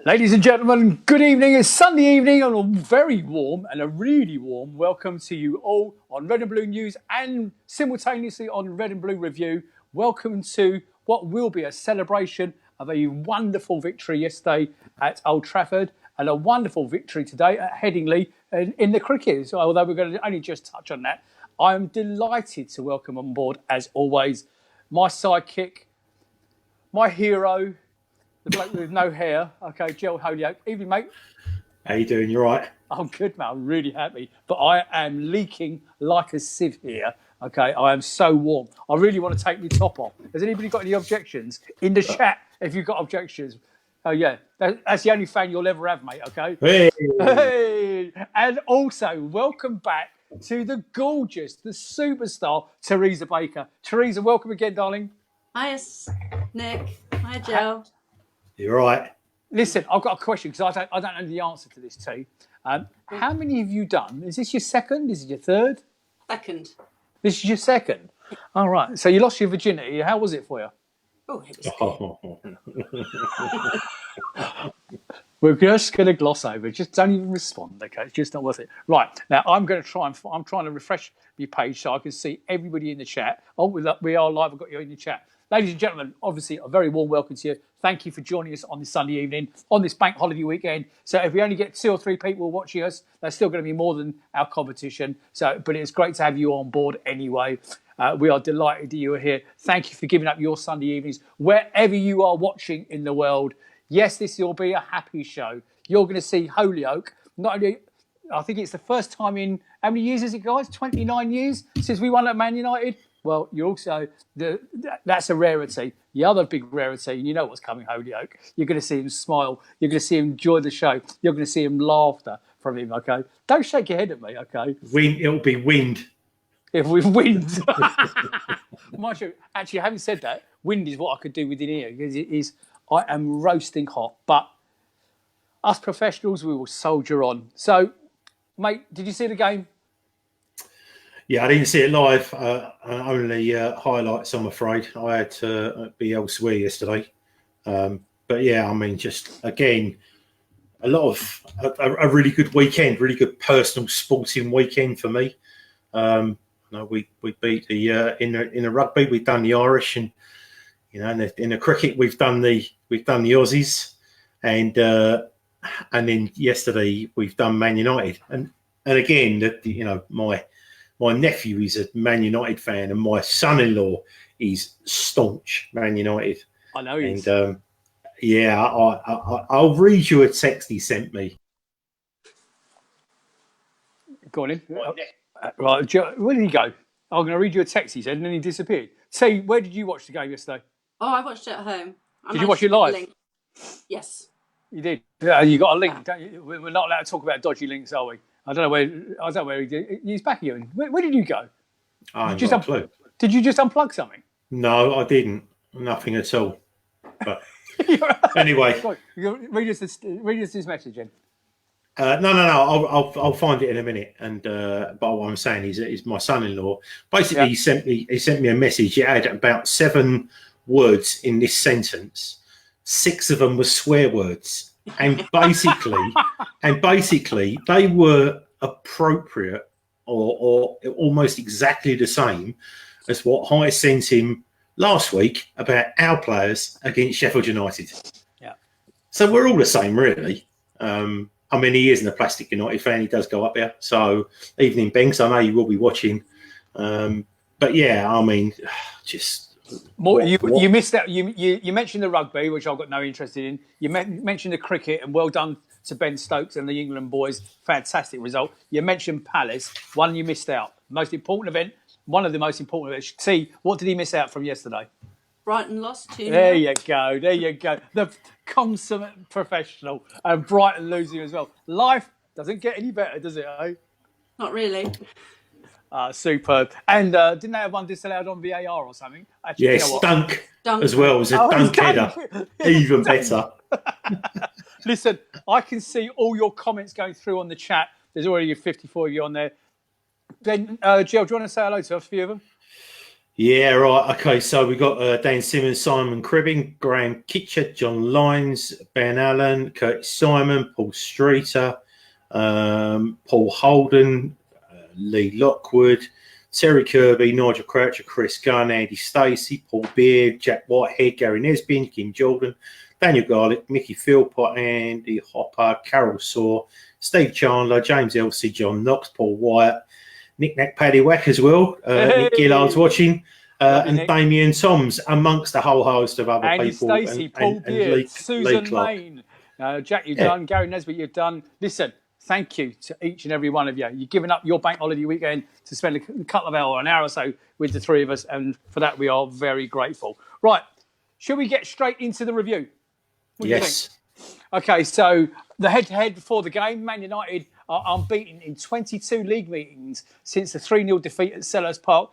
Ladies and gentlemen, good evening. It's Sunday evening and a very warm and a really warm welcome to you all on Red and Blue News and simultaneously on Red and Blue Review. Welcome to what will be a celebration of a wonderful victory yesterday at Old Trafford and a wonderful victory today at Headingley in the cricket. So, although we're going to only just touch on that, I'm delighted to welcome on board, as always, my sidekick, my hero, the bloke with no hair. Okay, Gerald Holyoke. Evening, mate. How you doing? You all right? I'm good, mate. I'm really happy. But I am leaking like a sieve here. Okay, I am so warm. I really want to take my top off. Has anybody got any objections? In the chat, if you've got objections. Oh, yeah. That's the only fan you'll ever have, mate, okay? Hey! And also, welcome back to the gorgeous, the superstar, Theresa Baker. Theresa, welcome again, darling. Hi, Nick. Hi, Joe. You're right. Listen, I've got a question because I don't know the answer to this too. How many have you done? Is this your second? Is it your third? Second. This is your second? All right. So you lost your virginity. How was it for you? Oh, it was We're just going to gloss over. Just don't even respond, okay? It's just not worth it. Right. Now, I'm trying to refresh the page so I can see everybody in the chat. Oh, we are live. I've got you in the chat. Ladies and gentlemen, obviously, a very warm welcome to you. Thank you for joining us on this Sunday evening, on this bank holiday weekend. So if we only get 2 or 3 people watching us, that's still going to be more than our competition. But it's great to have you on board anyway. We are delighted that you are here. Thank you for giving up your Sunday evenings, wherever you are watching in the world. Yes, this will be a happy show. You're going to see Holyoke. Not only, I think it's the first time in, how many years is it, guys? 29 years since we won at Man United? Well, you're also, that's a rarity. The other big rarity, and you know what's coming, Holyoke, you're going to see him smile. You're going to see him enjoy the show. You're going to see him laughter from him, okay? Don't shake your head at me, okay? It'll be wind. If we wind. Actually, having said that, wind is what I could do within here because it is, I am roasting hot. But us professionals, we will soldier on. So, mate, did you see the game? Yeah, I didn't see it live. Only highlights, I'm afraid. I had to be elsewhere yesterday. But yeah, I mean, just again, a lot of a really good weekend, really good personal sporting weekend for me. We beat the in the rugby, we've done the Irish, and in the cricket we've done the Aussies, and then yesterday we've done Man United, and again, my nephew is a Man United fan, and my son-in-law is staunch Man United. I know he is. And I'll read you a text he sent me. Go on in. Right, Joe, where did he go? I'm going to read you a text, he said, and then he disappeared. Say, where did you watch the game yesterday? Oh, I watched it at home. Did you watch it live? Link. Yes. You did? Yeah, you got a link, don't you? We're not allowed to talk about dodgy links, are we? I don't know where he did. He's back here. Where did you go? I haven't got a clue. Did you just unplug something? No, I didn't. Nothing at all. But anyway, read us this message in. No. I'll find it in a minute. And but what I'm saying is my son-in-law basically he sent me a message. He had about 7 words in this sentence. 6 of them were swear words, and basically they were appropriate or almost exactly the same as what I sent him last week about our players against Sheffield United. Yeah. So we're all the same, really. I mean, he isn't a Plastic United fan. He does go up there. So, evening, Banks. I know you will be watching. But yeah, I mean, just you missed out. You mentioned the rugby, which I've got no interest in. You mentioned the cricket, and well done to Ben Stokes and the England boys. Fantastic result. You mentioned Palace. One you missed out. Most important event. One of the most important events. T, what did he miss out from yesterday? Brighton lost 2-0. There you go. The consummate professional, and Brighton losing as well. Life doesn't get any better, does it? Eh? Not really. Superb. And didn't they have one disallowed on VAR or something? Actually, yes, dunk as well. It was a dunk header. Even better. Listen, I can see all your comments going through on the chat. There's already 54 of you on there. Then, Jill, do you want to say hello to a few of them? Yeah, right. Okay, so we got Dan Simmons, Simon Cribbing, Graham Kitcher, John Lyons, Ben Allen, Curtis Simon, Paul Streeter, Paul Holden, Lee Lockwood, Terry Kirby, Nigel Croucher, Chris Gunn, Andy Stacey, Paul Beard, Jack Whitehead, Gary Nesbitt, Kim Jordan, Daniel Garlick, Mickey Philpott, Andy Hopper, Carol Saw, Steve Chandler, James Elsey, John Knox, Paul Wyatt, Nick Nack Paddy Whack as well. Nick Gillard's watching. And Nick. Damien Toms, amongst a whole host of other Andy people. Stacey, Paul and Beard, Lee Susan Clark. Main, Jack, you've done. Gary Nesbitt, you've done. Listen, thank you to each and every one of you. You've given up your bank holiday weekend to spend a couple of hours, an hour or so with the three of us, and for that we are very grateful. Right, shall we get straight into the review? What do you think? Okay, so the head-to-head before the game, Man United are unbeaten in 22 league meetings since the 3-0 defeat at Selhurst Park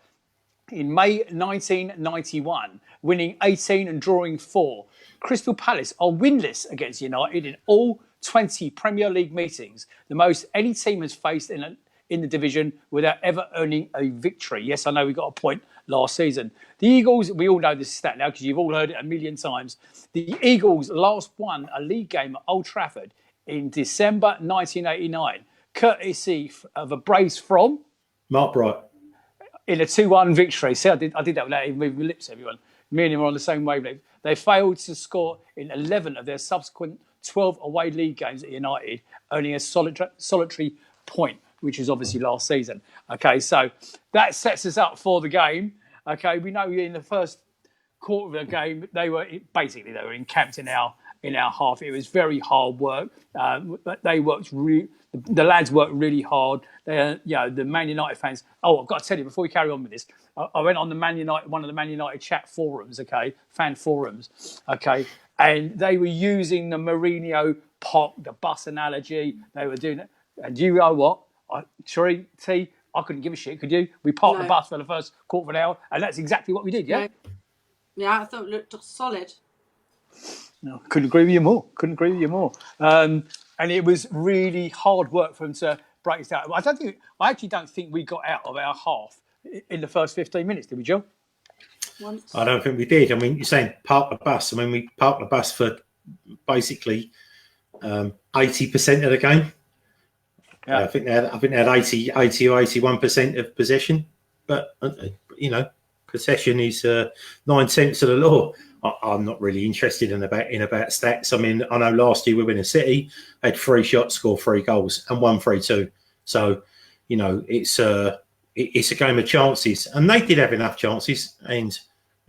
in May 1991, winning 18 and drawing 4. Crystal Palace are winless against United in all 20 Premier League meetings, the most any team has faced in the division without ever earning a victory. Yes, I know we got a point last season. The Eagles, we all know this stat now because you've all heard it a million times. The Eagles last won a league game at Old Trafford in December 1989, courtesy of a brace from Mark Bright. In a 2-1 victory. See, I did that without even moving my lips, everyone. Me and him are on the same wavelength. They failed to score in 11 of their subsequent 12 away league games at United, earning a solitary point, which was obviously last season. Okay, so that sets us up for the game. Okay, we know in the first quarter of the game, they were encamped in our half. It was very hard work. They worked the lads worked really hard. The Man United fans. Oh, I've got to tell you before we carry on with this, I went on one of the Man United chat forums, okay, fan forums, okay, and they were using the Mourinho the bus analogy. They were doing it, and you know what, I couldn't give a shit. Could you? We parked the bus for the first quarter of an hour, and that's exactly what we did. Yeah. Yeah, I thought it looked solid. No, couldn't agree with you more. And it was really hard work for them to break this down. I actually don't think we got out of our half in the first 15 minutes, did we, Joe? Once. I don't think we did. I mean, you're saying park the bus. I mean, we parked the bus for basically 80% of the game. Yeah. I think they had 80 or 81% of possession. But, possession is 9/10 of the law. I'm not really interested in about stats. I mean, I know last year we were in a City, had 3 shots, scored 3 goals, and won 3-2. So, it's a game of chances, and they did have enough chances. And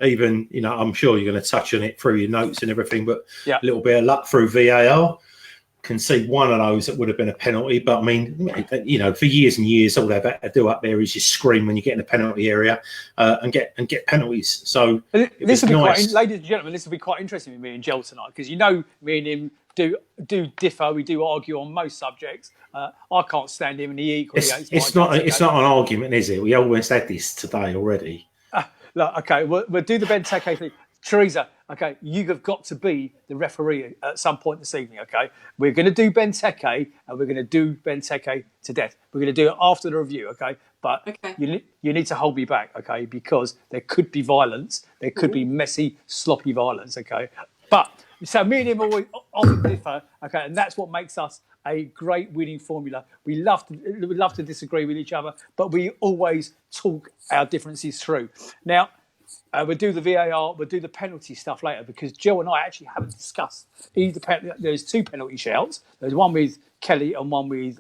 even, I'm sure you're going to touch on it through your notes and everything, but a little bit of luck through VAR. Can see one of those that would have been a penalty, but I mean, for years and years, all they've had to do up there is just scream when you get in the penalty area and get penalties. So this will be nice. Ladies and gentlemen, this will be quite interesting with me and Joel tonight because me and him do differ. We do argue on most subjects. I can't stand him, and he equally hates. It's not an argument, is it? We almost had this today already. Look, okay, we'll do the Benteke thing. Theresa, okay, you have got to be the referee at some point this evening, okay? We're going to do Benteke, and we're going to do Benteke to death. We're going to do it after the review, okay? But you need to hold me back, okay? Because there could be violence. There could be messy, sloppy violence, okay? But, so me and him always often differ, okay? And that's what makes us a great winning formula. We love to disagree with each other, but we always talk our differences through. Now, we'll do the VAR, we'll do the penalty stuff later because Joe and I actually haven't discussed there's 2 penalty shouts. There's one with Kelly and one with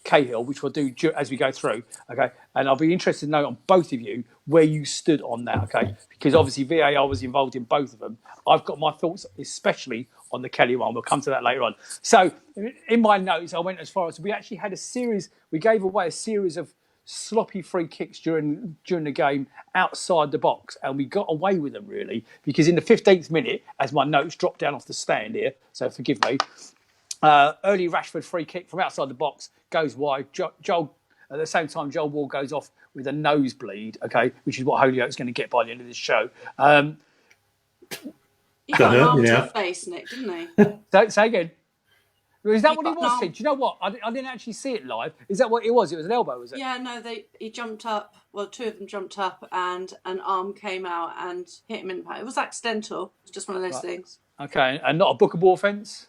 Cahill, which we'll do as we go through. Okay, and I'll be interested to know on both of you where you stood on that. Okay, because obviously VAR was involved in both of them. I've got my thoughts, especially on the Kelly one. We'll come to that later on. So in my notes, I went as far as we actually had we gave away a series of sloppy free kicks during the game outside the box, and we got away with them really because in the 15th minute, as my notes dropped down off the stand here, so forgive me, early Rashford free kick from outside the box goes wide. Joel at the same time, Joel Ward goes off with a nosebleed, okay, which is what Holyoke's going to get by the end of this show. He got an arm to the face, Nick, didn't he? Say again. Is that He what he got was? an Do arm. you know what? I didn't actually see it live. Is that what it was? It was an elbow, was it? Yeah, no, he jumped up. Well, two of them jumped up, and an arm came out and hit him in the back. It was accidental. It's just one of those things. Okay, and not a bookable offence?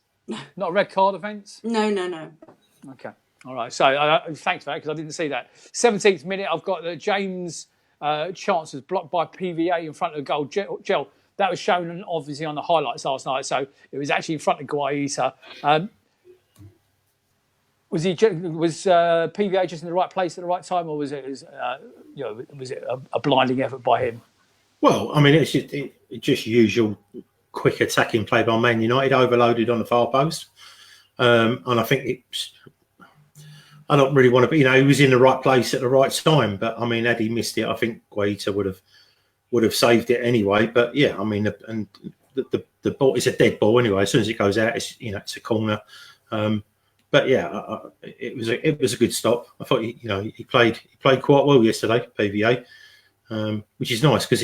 Not a red card offence? No. Okay, all right. So thanks for that, because I didn't see that. 17th minute, I've got James' chance was blocked by PVA in front of goal. Gel. That was shown obviously on the highlights last night, so it was actually in front of Guaita. Was PVA just in the right place at the right time, or was it a blinding effort by him? Well, I mean, it's just usual quick attacking play by Man United, overloaded on the far post, and I think I don't really want to be. He was in the right place at the right time, but I mean, had he missed it, I think Guaita would have saved it anyway. But yeah, I mean, and the ball is a dead ball anyway. As soon as it goes out, it's a corner. But yeah, it was a good stop. I thought he played quite well yesterday, PVA, which is nice because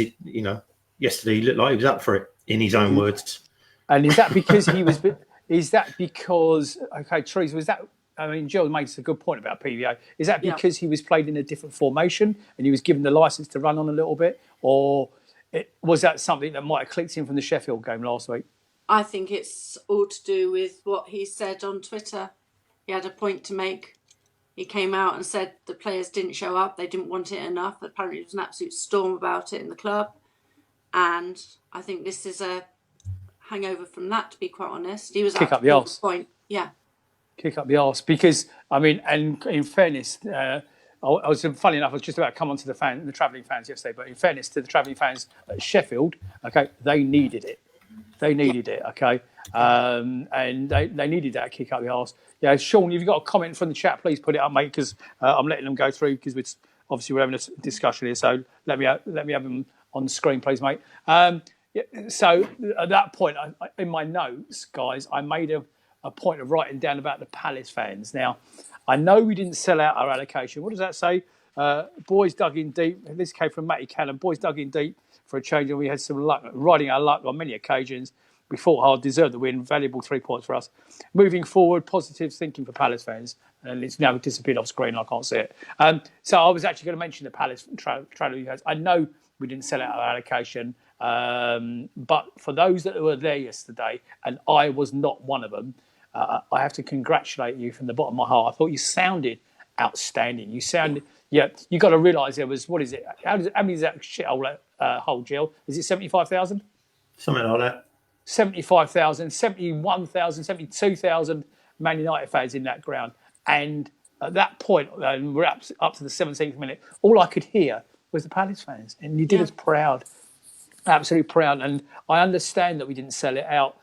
yesterday he looked like he was up for it, in his own words. And is that because he was? Is that because? Okay, Theresa, was that? I mean, Jill makes a good point about PVA. Is that because he was played in a different formation and he was given the license to run on a little bit, or was that something that might have clicked in from the Sheffield game last week? I think it's all to do with what he said on Twitter. He had a point to make. He came out and said the players didn't show up. They didn't want it enough. Apparently, it was an absolute storm about it in the club. And I think this is a hangover from that, to be quite honest. He was kick up the arse. Point. Yeah. Kick up the arse. Because, I mean, and in fairness, I was, funny enough, I was just about to come on to the travelling fans yesterday, but in fairness to the travelling fans at Sheffield, okay, they needed it. They needed it, okay? And they needed that kick up the arse. Yeah, Sean, if you've got a comment from the chat, please put it up, mate, because I'm letting them go through, because we're having a discussion here. So let me have them on the screen, please, mate. So at that point, in my notes, guys, I made a point of writing down about the Palace fans. Now, I know we didn't sell out our allocation. What does that say? Boys dug in deep. This came from Matty Cannon. Boys dug in deep for a change, and we had some luck, riding our luck on many occasions. We fought hard, deserved the win, valuable 3 points for us. Moving forward, positive thinking for Palace fans, and it's now disappeared off screen. I can't see it. So I was actually going to mention the Palace trailer. I know we didn't sell out our allocation, but for those that were there yesterday, and I was not one of them, I have to congratulate you from the bottom of my heart. I thought you sounded outstanding. You sounded, you got to realise there was, what is it? How many is that shithole hole, Jill? Is it 75,000? Something like that. 75,000, 71,000, 72,000 Man United fans in that ground. And at that point, we're up to the 17th minute, all I could hear was the Palace fans. And you did us proud, absolutely proud. And I understand that we didn't sell it out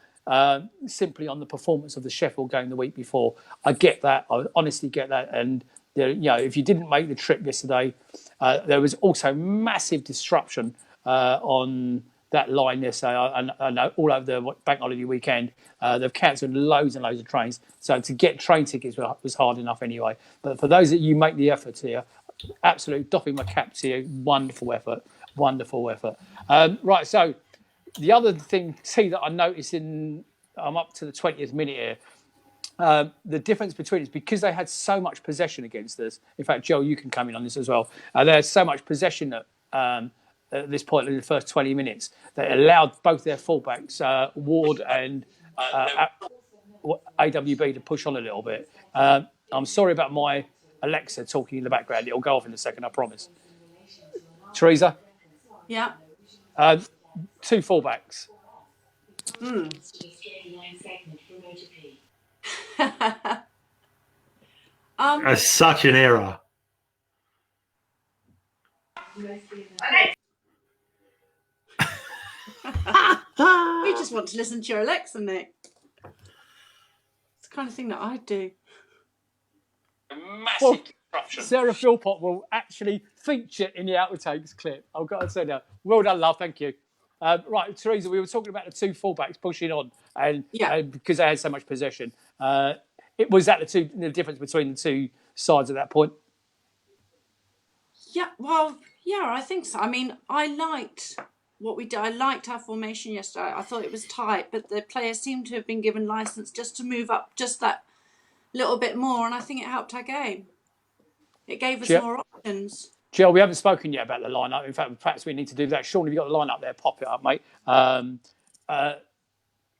simply on the performance of the Sheffield game the week before. I get that. I honestly get that. And, if you didn't make the trip yesterday, there was also massive disruption on that line yesterday. I know all over the bank holiday weekend, they've cancelled loads and loads of trains. So to get train tickets was hard enough anyway. But for those that you make the effort here, absolutely doffing my cap to you. Wonderful effort. Wonderful effort. Right, so the other thing, that I noticed I'm up to the 20th minute here, the difference between is because they had so much possession against us. In fact, Joe, you can come in on this as well. They had so much possession at this point in the first 20 minutes that allowed both their fullbacks, Ward and AWB, to push on a little bit. I'm sorry about my Alexa talking in the background. It'll go off in a second, I promise. Theresa? Yeah. 2 fullbacks. That's such an error. We just want to listen to your Alexa, Nick. It's the kind of thing that I do. Massive disruption. Sarah Philpott will actually feature in the outtakes clip. I've got to say that. Well done, love. Thank you. Right, Theresa, we were talking about the 2 fullbacks pushing on, and because they had so much possession. Was that the difference between the 2 sides at that point? Yeah, well, yeah, I think so. I mean, I liked what we did. I liked our formation yesterday. I thought it was tight, but the players seemed to have been given license just to move up just that little bit more, and I think it helped our game. It gave us Yeah. more options. Jill, we haven't spoken yet about the lineup. In fact, perhaps we need to do that. Sean, if you've got the lineup there, pop it up, mate.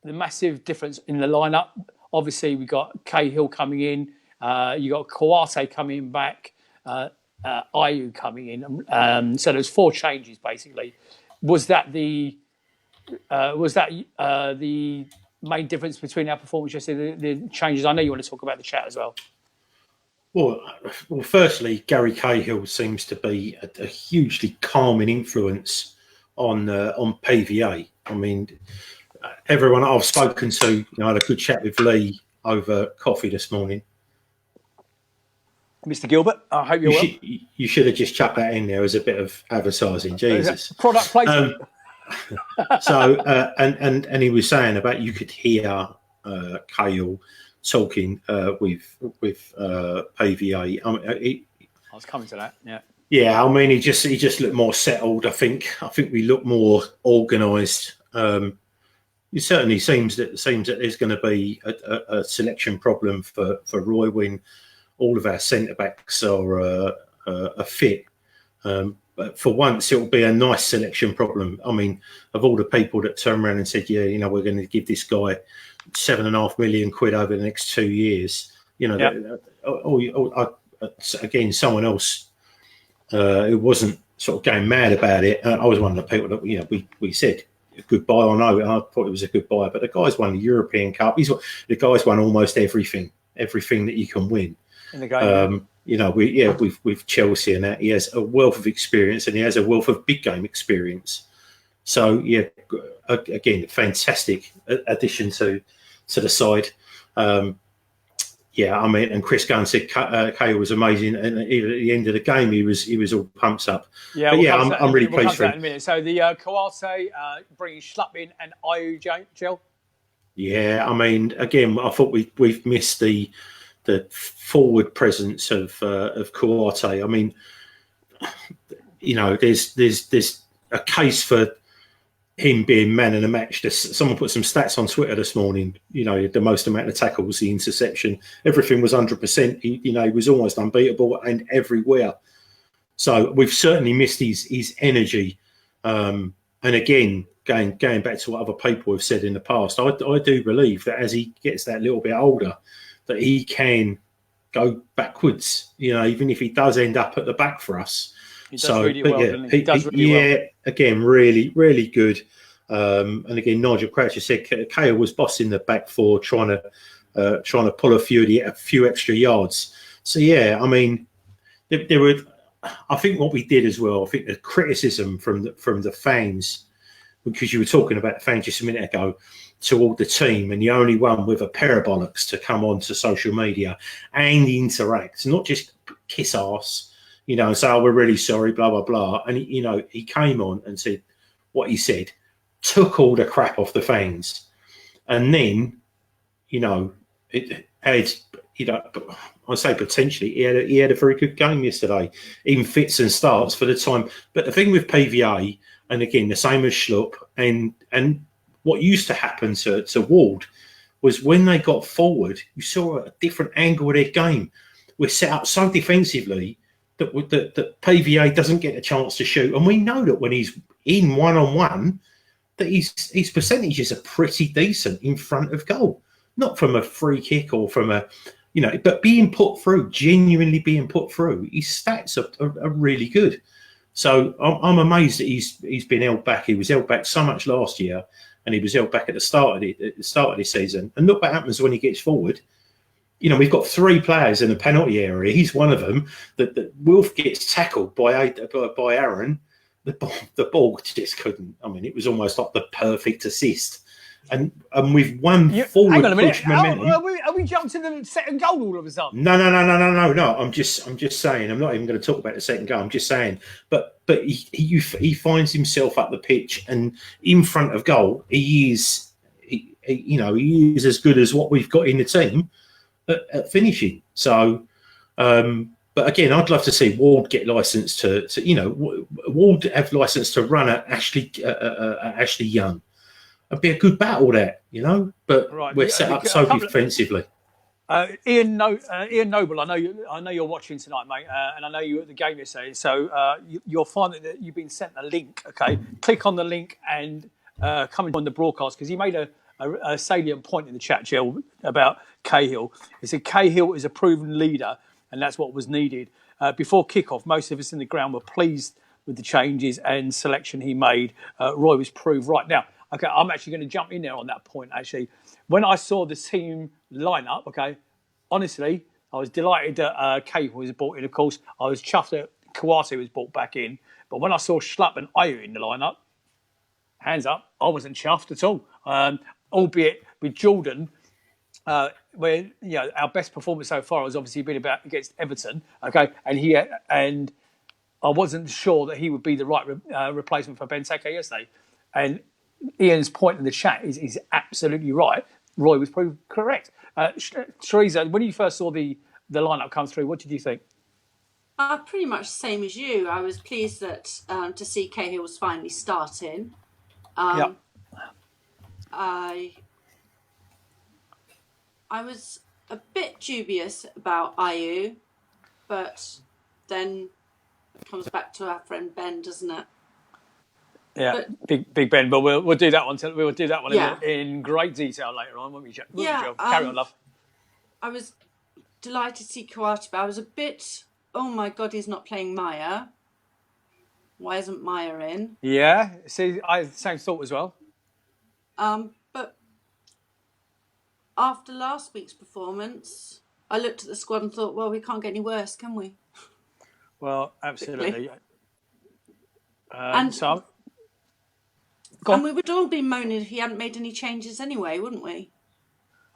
The massive difference in the lineup. Obviously, we got Cahill coming in. You got COYP coming back. Ayew coming in. So there's 4 changes basically. Was that the main difference between our performance yesterday? The changes. I know you want to talk about the chat as well. Well, firstly, Gary Cahill seems to be a hugely calming influence on PVA. I mean, everyone I've spoken to, I had a good chat with Lee over coffee this morning. Mr. Gilbert, I hope you're well. You should have just chucked that in there as a bit of advertising. Jesus, product placement. And he was saying about you could hear Cahill talking with PVA. I was coming to that. Yeah. Yeah, I mean, he just looked more settled. I think we look more organised. It certainly seems that there's going to be a selection problem for Roy when all of our centre backs are fit. But for once, it will be a nice selection problem. I mean, of all the people that turn around and said, yeah, we're going to give this guy £7.5 million over the next 2 years. Again, someone else who wasn't sort of going mad about it. I was one of the people that we said goodbye. I know I thought it was a goodbye, but the guy's won the European Cup. The guy's won almost everything that you can win in the game. With Chelsea and that, he has a wealth of experience and he has a wealth of big game experience. So yeah, again, fantastic addition to the side. I mean, and Chris Gunn said Cahill was amazing, and at the end of the game, he was all pumped up. Yeah, I'm really pleased for him. In a minute. So the COYP bringing Schlupp in and Ayew, Jill. Yeah, I mean, again, I thought we've missed the forward presence of COYP. I mean, there's a case for him being man of the match. Someone put some stats on Twitter this morning. The most amount of tackles, the interception, everything was 100%. He was almost unbeatable and everywhere. So we've certainly missed his energy. And again, going back to what other people have said in the past, I do believe that as he gets that little bit older, that he can go backwards. Even if he does end up at the back for us. He does really well, doesn't he? He does really well. Again, really, really good. And again, Nigel Croucher said Cahill was bossing the back four, trying to pull a few extra yards. So yeah, I mean, there were. I think what we did as well. I think the criticism from the fans, because you were talking about the fans just a minute ago, toward the team, and the only one with a pair of bollocks to come onto social media and interact, not just kiss ass. And say, we're really sorry, blah, blah, blah. And, he came on and said what he said, took all the crap off the fans. And then, it had, I say potentially, he had a very good game yesterday, in fits and starts for the time. But the thing with PVA, and again, the same as Schlupp, and what used to happen to Ward was when they got forward, you saw a different angle of their game. We're set up so defensively that PVA doesn't get a chance to shoot. And we know that when he's in one-on-one, that his percentages are pretty decent in front of goal. Not from a free kick or from but being put through, genuinely being put through, his stats are really good. So I'm amazed that he's been held back. He was held back so much last year, and he was held back at the start of this season. And look what happens when he gets forward. We've got 3 players in the penalty area. He's one of them. That Wilf gets tackled by Aaron. The ball just couldn't. I mean, it was almost like the perfect assist. And with one forward hang on a minute. push momentum. Are we jumped to the second goal all of a sudden? No. I'm just saying. I'm not even going to talk about the second goal. I'm just saying. But he finds himself up the pitch, and in front of goal, he is as good as what we've got in the team at finishing. So, but again, I'd love to see Ward get licensed to Ward have licensed to run at Ashley Young. It'd be a good battle there, but right. We're set up so defensively. Ian Noble, I know you're watching tonight, mate, and I know you were at the game yesterday. So you'll find that you've been sent a link. Okay, click on the link and come and join the broadcast, because he made a salient point in the chat, Jill, about Cahill. He said Cahill is a proven leader, and that's what was needed. Before kickoff, most of us in the ground were pleased with the changes and selection he made. Roy was proved right. Now, okay, I'm actually going to jump in there on that point, actually. When I saw the team lineup, okay, honestly, I was delighted that Cahill was brought in, of course. I was chuffed that Kawase was brought back in. But when I saw Schlupp and Ayew in the lineup, hands up, I wasn't chuffed at all. Albeit with Jordan, where our best performance so far has obviously been against Everton, okay, and I wasn't sure that he would be the right replacement for Benteke yesterday. And Ian's point in the chat is absolutely right. Roy was proved correct. Theresa, when you first saw the lineup come through, what did you think? Pretty much the same as you. I was pleased that to see Cahill was finally starting. Yeah. I was a bit dubious about Ayew, but then it comes back to our friend Ben, doesn't it? Yeah, Big Ben, but we'll do that one. We'll do that one Yeah. in great detail later on, won't we, Joe? Yeah, Carry on, love. I was delighted to see COYP, but I was a bit, oh my God, he's not playing Maya. Why isn't Maya in? Yeah, see, I had the same thought as well. But after last week's performance, I looked at the squad and thought, well, we can't get any worse, can we? Well, absolutely. And and we would all be moaning if he hadn't made any changes anyway, wouldn't we?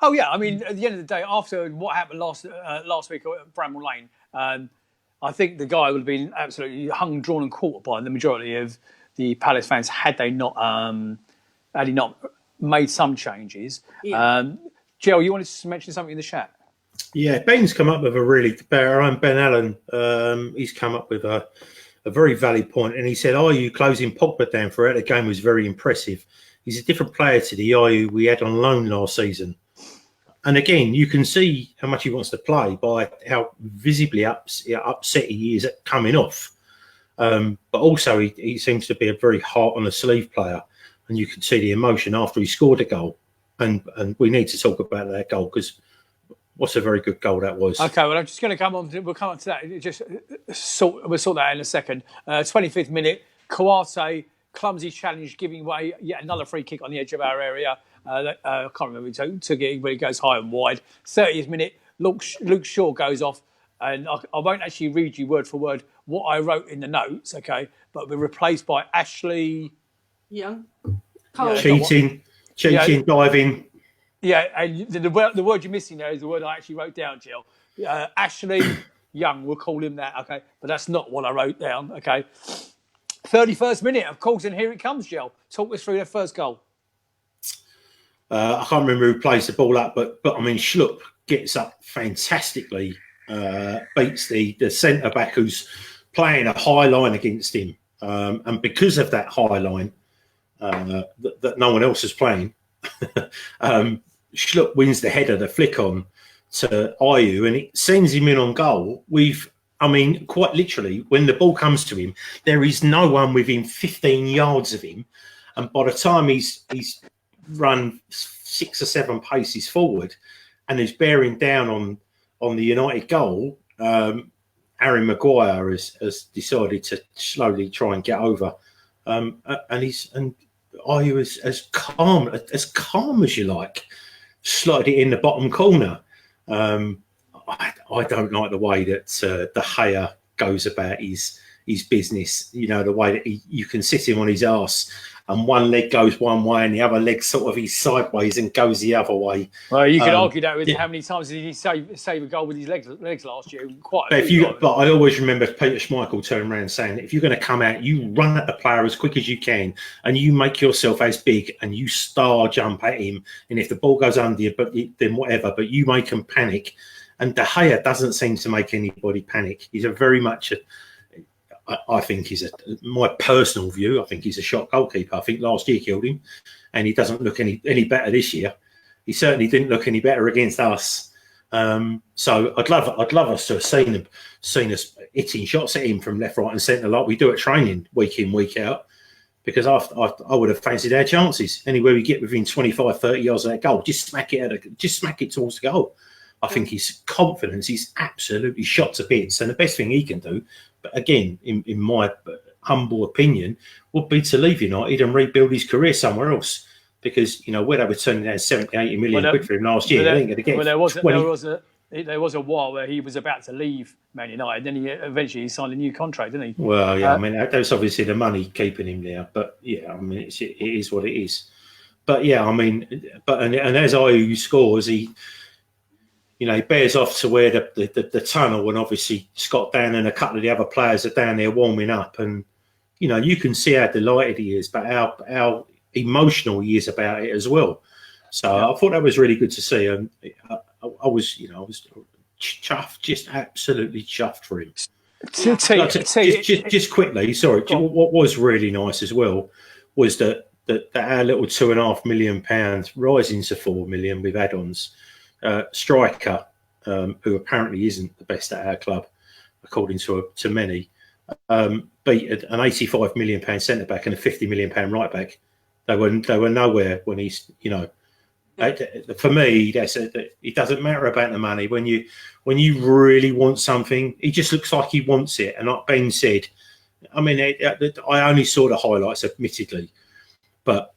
Oh yeah, I mean, at the end of the day, after what happened last week at Bramall Lane, I think the guy would have been absolutely hung, drawn, and quartered by the majority of the Palace fans had he not made some changes. Yeah. Jill, you wanted to mention something in the chat? Yeah, Ben's come up with a really better. Ben Allen, he's come up with a very valid point, and he said, Ayew closing Pogba down throughout the game was very impressive. He's a different player to the Ayew we had on loan last season. And again, you can see how much he wants to play by how visibly upset he is at coming off. But also, he seems to be a very heart on the sleeve player, and you can see the emotion after he scored a goal. And we need to talk about that goal, because what's a very good goal that was. Okay, well, I'm just going to come on. We'll come on to that. We'll sort that out in a second. 25th minute, Kawase, clumsy challenge, giving away yet another free kick on the edge of our area. I can't remember who took it, but it goes high and wide. 30th minute, Luke Shaw goes off, and I won't actually read you word for word what I wrote in the notes, okay? But we're replaced by Ashley Young. Cheating, diving. Yeah, and the word you're missing there is the word I actually wrote down, Jill. Ashley Young, we'll call him that, okay? But that's not what I wrote down, okay? 31st minute, of course, and here it comes, Jill. Talk us through their first goal. I can't remember who plays the ball up, but I mean, Schlupp gets up fantastically, beats the centre back who's playing a high line against him, and because of that high line that no one else is playing, Schlupp wins the header, the flick on to Ayew, and it sends him in on goal. Quite literally, when the ball comes to him, there is no one within 15 yards of him, and by the time he's run 6 or 7 paces forward and is bearing down on the United goal, Harry Maguire has decided to slowly try and get over, and Ayew is as calm as you like, slotted it in the bottom corner. I don't like the way that De Gea goes about his business. You know, the way that you can sit him on his arse and one leg goes one way and the other leg sort of is sideways and goes the other way. Well, you could argue that with how many times did he save a goal with his legs last year? But I always remember Peter Schmeichel turning around saying, if you're going to come out, you run at the player as quick as you can and you make yourself as big and you star jump at him. And if the ball goes under you, then whatever, but you make him panic. And De Gea doesn't seem to make anybody panic. He's I think my personal view, I think he's a shot goalkeeper. I think last year killed him, and he doesn't look any better this year. He certainly didn't look any better against us. So I'd love us to have seen us hitting shots at him from left, right, and centre like we do at training week in, week out. Because I would have fancied our chances. Anywhere we get within 25, 30 yards of that goal, just smack it towards the goal. I think his confidence is absolutely shot to bits. And the best thing he can do, but again, in my humble opinion, would be to leave United and rebuild his career somewhere else. Because, where they were turning down 70, 80 million quid for him last year, they ain't going to get 20. There was a while where he was about to leave Man United. Then he eventually signed a new contract, didn't he? Well, yeah, that's obviously the money keeping him there. But yeah, it is what it is. But yeah, and as Ayew scores, he bears off to where the tunnel, and obviously Scott Dan and a couple of the other players are down there warming up, and you can see how delighted he is, but how emotional he is about it as well. So I thought that was really good to see, and I was chuffed, just absolutely chuffed for him. Just quickly, sorry. What was really nice as well was that our little £2.5 million rising to £4 million with add-ons striker, who apparently isn't the best at our club, according to many, beat an £85 million centre back and a £50 million right back. They were nowhere when he's for me, it doesn't matter about the money. When you really want something, he just looks like he wants it. And like Ben said, I only saw the highlights, admittedly, but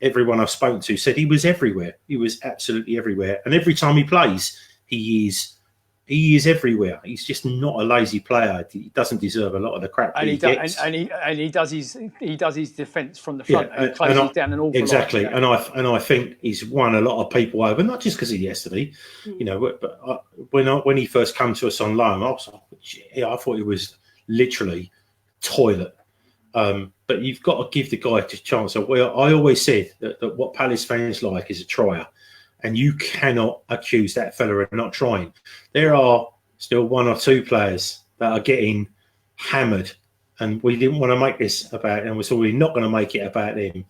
everyone I've spoken to said he was everywhere. He was absolutely everywhere. And every time he plays, he is everywhere. He's just not a lazy player. He doesn't deserve a lot of the crap he gets. And he does his defence from the front and closes down an awful exactly. lot. And I think he's won a lot of people over, not just because of yesterday. But when he first came to us on loan, I thought he was literally toilet. But you've got to give the guy a chance. I always said that what Palace fans like is a trier. And you cannot accuse that fella of not trying. There are still one or two players that are getting hammered, and we didn't want to make this about them. So we're not going to make it about them.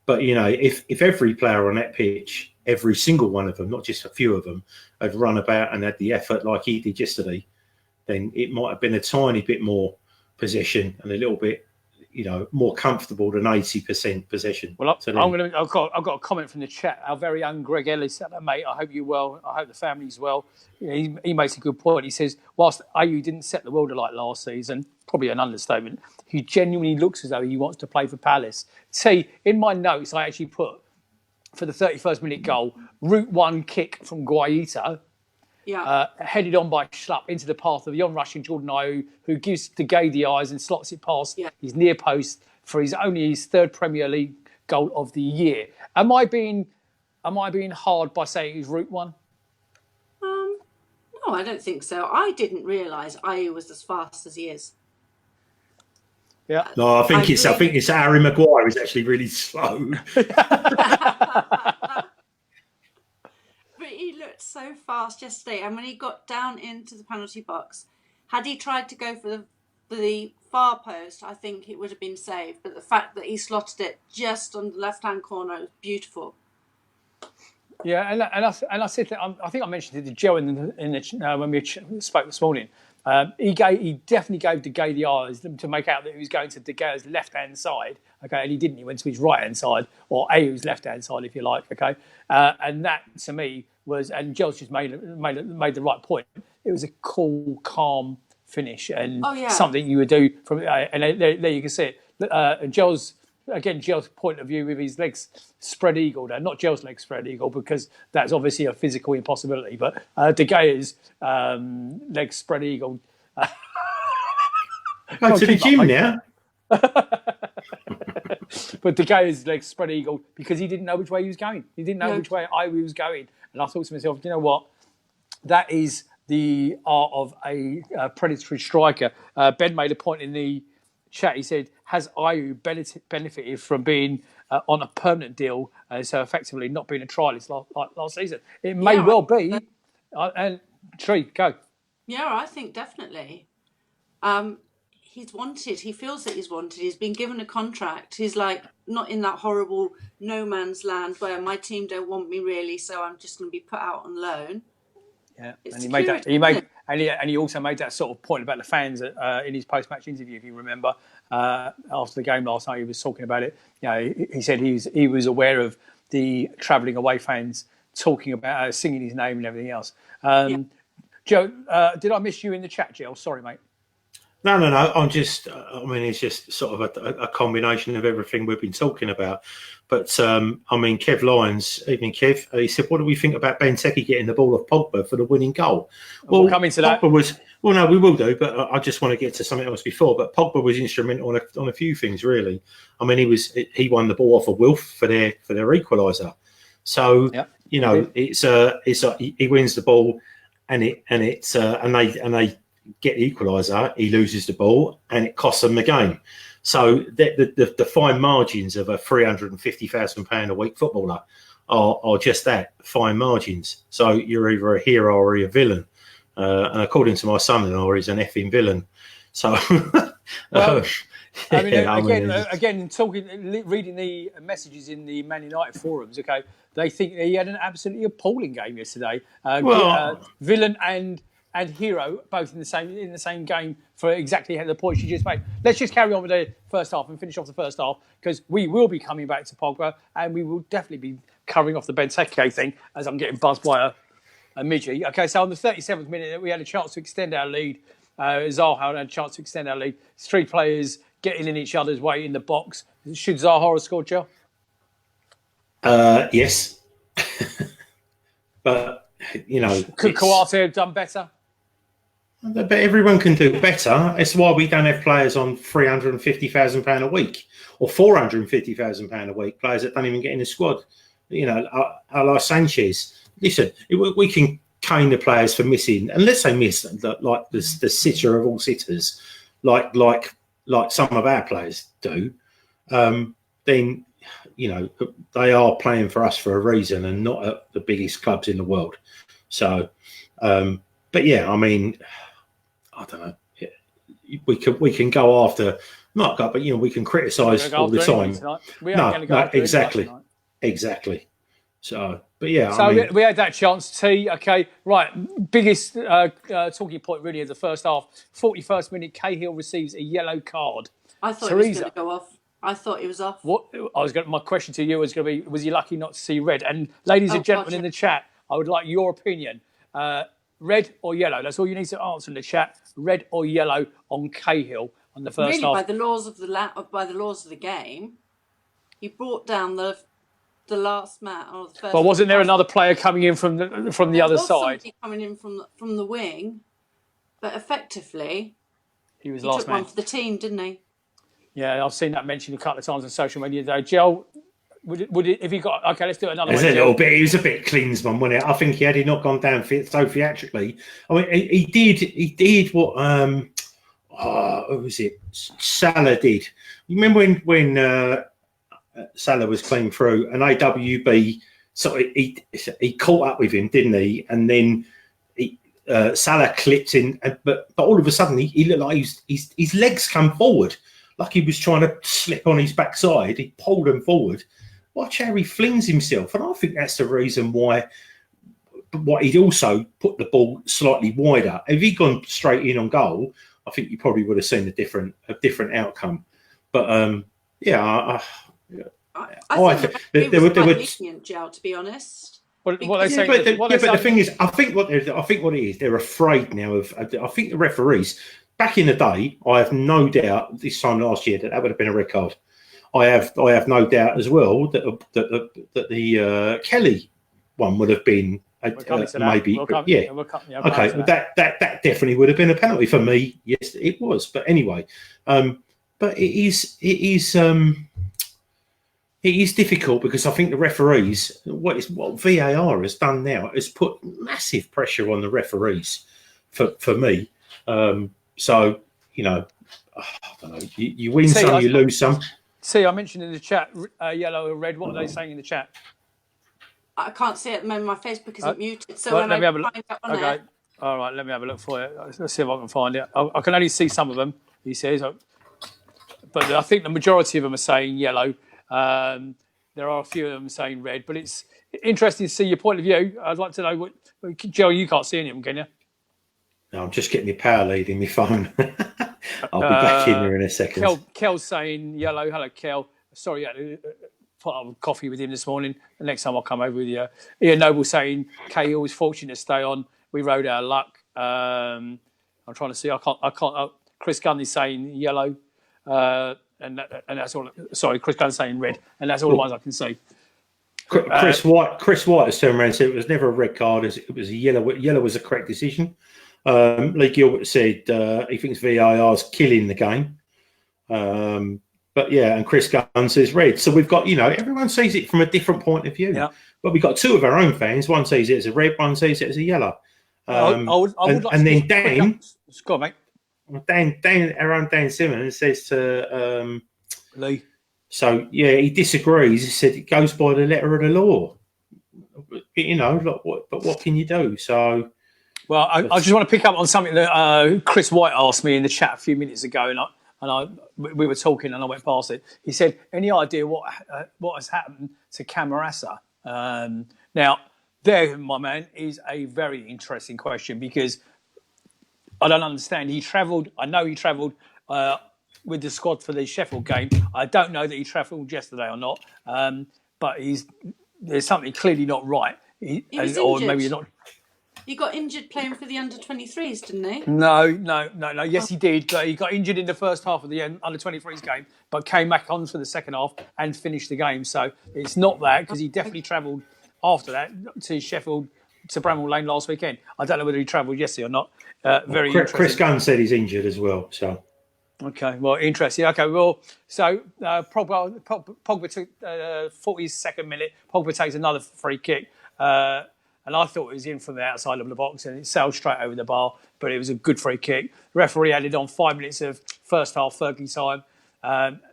But, if every player on that pitch, every single one of them, not just a few of them, had run about and had the effort like he did yesterday, then it might have been a tiny bit more possession and a little bit, more comfortable than 80% possession. Well, I've got a comment from the chat. Our very own Greg Ellis, mate. I hope you're well. I hope the family's well. He makes a good point. He says, whilst Ayew didn't set the world alight last season, probably an understatement, he genuinely looks as though he wants to play for Palace. See, in my notes, I actually put for the 31st minute goal, route one kick from Guaita. Headed on by Schlupp into the path of the on-rushing Jordan Ayew, who gives De Gea the eyes and slots it past his near post for his third Premier League goal of the year. Am I being hard by saying it was route one? No, I don't think so. I didn't realise Ayew was as fast as he is. Yeah. No, I think it's Harry Maguire is actually really slow. He looked so fast yesterday, and when he got down into the penalty box, had he tried to go for the far post, I think it would have been saved. But the fact that he slotted it just on the left-hand corner was beautiful. Yeah, and I said that, I think I mentioned it to Joe in the when we spoke this morning. He definitely gave De Gea the eyes to make out that he was going to De Gea's left-hand side. Okay, and he didn't. He went to his right-hand side, or Ayew's left-hand side, if you like. Okay, and that to me was, and Joe's just made the right point. It was a cool, calm finish, and something you would do from. And there you can see it. And Joe's point of view with his legs spread eagled, and not Joe's legs spread eagle, because that's obviously a physical impossibility. But De Gea's legs spread eagled. Go to the gym now. But De Gea's legs spread eagled because he didn't know which way he was going. He didn't know which way Ayew was going. And I thought to myself, you know what? That is the art of a predatory striker. Ben made a point in the chat. He said, has Ayew benefited from being on a permanent deal, so effectively not being a trialist last season? It may well be. And Tree, go. Yeah, I think definitely. He's wanted. He feels that he's wanted. He's been given a contract. He's like not in that horrible no man's land where my team don't want me really, so I'm just going to be put out on loan. Yeah, It's and he made that. And he also made that sort of point about the fans in his post-match interview. If you remember, after the game last night, he was talking about it. You know, he said he was aware of the travelling away fans talking about singing his name and everything else. Joe, did I miss you in the chat, Jill? Sorry, mate. No. I'm just. I mean, it's just sort of a combination of everything we've been talking about. But I mean, Kev Lyons, evening Kev. He said, "What do we think about Benteke getting the ball off Pogba for the winning goal?" Well, we'll come into that. Pogba was. Well, no, we will do. But I just want to get to something else before. But Pogba was instrumental on a few things, really. I mean, he won the ball off of Wilf for their equaliser. So you know, he wins the ball, and they get the equaliser, he loses the ball, and it costs them the game. So the fine margins of a £350,000 a week footballer are just that, fine margins. So you're either a hero or you're a villain. And according to my son-in-law, he's an effing villain. So, well, again, reading the messages in the Man United forums, okay, they think he had an absolutely appalling game yesterday. Villain and hero both in the same game for exactly the points you just made. Let's just carry on with the first half and finish off the first half, because we will be coming back to Pogba and we will definitely be covering off the Benteke thing as I'm getting buzzed by a midgie. Okay, so on the 37th minute, we had a chance to extend our lead. Zaha had a chance to extend our lead. 3 players getting in each other's way in the box. Should Zaha have scored, Joe? Yes. But, you know... Could Kouyaté have done better? But everyone can do better. It's why we don't have players on £350,000 a week or £450,000 a week, players that don't even get in the squad. You know, a la Sanchez. Listen, we can cane the players for missing, and let's say miss, like the sitter of all sitters, like some of our players do, then, you know, they are playing for us for a reason and not at the biggest clubs in the world. So, but yeah, I mean... I don't know. We can go after but you know, we can criticise all the time. No, exactly. So, but yeah. So we had that chance. Okay, right. Biggest talking point really of the first half. 41st minute, Cahill receives a yellow card. I thought he was going to go off. I thought he was off. My question to you was going to be: was he lucky not to see red? And ladies and gentlemen in the chat, I would like your opinion. Red or yellow? That's all you need to answer in the chat. Red or yellow on Cahill on the first half? By the laws of the game, he brought down the last man or the first. Well, wasn't there another player coming in from the other side? Somebody coming in from the wing, but effectively, he was last took man one for the team, didn't he? Yeah, I've seen that mentioned a couple of times on social media today. Joel, would it, if he got okay? Let's do it another way. A little bit. He was a bit Klinsmann, wasn't it? I think had he not gone down so theatrically. I mean, he did what what was it? Salah did. You remember when Salah was playing through an AWB? So he caught up with him, didn't he? And then Salah clipped in, but all of a sudden he looked like his legs come forward, like he was trying to slip on his backside. He pulled him forward. Watch how he flings himself, and I think that's the reason why he'd also put the ball slightly wider. If he'd gone straight in on goal, I think you probably would have seen a different outcome. But I think there were lenient, Joe, to be honest. What they say? But the thing is, I think what it is, they're afraid now of. I think the referees back in the day, I have no doubt this time last year that would have been a red card. I have no doubt as well that the Kelly one would have been maybe. Okay, that definitely would have been a penalty for me. Yes, it was. But anyway, but it is difficult because I think the referees, what VAR has done now is put massive pressure on the referees for me. So, you know, I don't know. You win some, you lose some. See, I mentioned in the chat, yellow or red. What are they saying in the chat? I can't see it at the moment. My Facebook isn't muted. So let me have a look. Okay. All right, let me have a look for it. Let's see if I can find it. I can only see some of them, he says. But I think the majority of them are saying yellow. There are a few of them saying red. But it's interesting to see your point of view. I'd like to know what. Joe, you can't see any of them, can you? No, I'm just getting my power lead in my phone. I'll be back in there in a second. Kel's saying yellow. Hello, Kel. Sorry, I had to put up coffee with him this morning. The next time I'll come over with you. Ian Noble saying Cahill was fortunate to stay on. We rode our luck. I'm trying to see. I can't. Chris Gunn is saying yellow, and that's all. Sorry, Chris Gunn saying red, and that's all the ones I can see. Chris White has turned around and said it was never a red card. It was a yellow. Yellow was a correct decision. Lee Gilbert said he thinks VAR is killing the game. But yeah, and Chris Gunn says red. So we've got, everyone sees it from a different point of view. Yeah. But we've got two of our own fans. One sees it as a red, one sees it as a yellow. I would like and then Dan, go on, mate. Our own Dan Simmons says to Lee. So yeah, he disagrees. He said it goes by the letter of the law. But what can you do? So, well, I just want to pick up on something that Chris White asked me in the chat a few minutes ago, and we were talking, and I went past it. He said, "Any idea what has happened to Camarasa?" Now, there, my man, is a very interesting question because I don't understand. I know he travelled with the squad for the Sheffield game. I don't know that he travelled yesterday or not, but there's something clearly not right. He was injured. Or maybe not. He got injured playing for the under-23s, didn't he? No. Yes, he did. But he got injured in the first half of the under-23s game, but came back on for the second half and finished the game. So it's not that, because he definitely travelled after that to Sheffield, to Bramall Lane last weekend. I don't know whether he travelled yesterday or not. Very interesting. Chris Gunn said he's injured as well. So. Okay, well, interesting. Okay, well, so Pogba took 42nd minute. Pogba takes another free kick. And I thought it was in from the outside of the box and it sailed straight over the bar, but it was a good free kick. The referee added on 5 minutes of first half, Fergie time.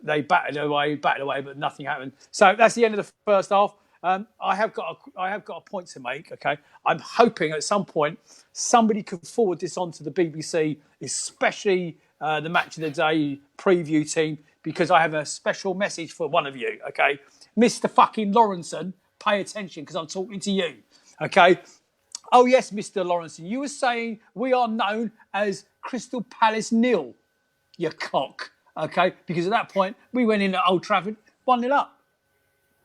They batted away, but nothing happened. So that's the end of the first half. I have got a point to make, okay? I'm hoping at some point somebody could forward this on to the BBC, especially the Match of the Day preview team, because I have a special message for one of you, okay? Mr. fucking Lawrenson, pay attention because I'm talking to you. Okay. Oh, yes, Mr. Lawrenson. You were saying we are known as Crystal Palace nil, you cock. Okay. Because at that point, we went in at Old Trafford 1-0 up.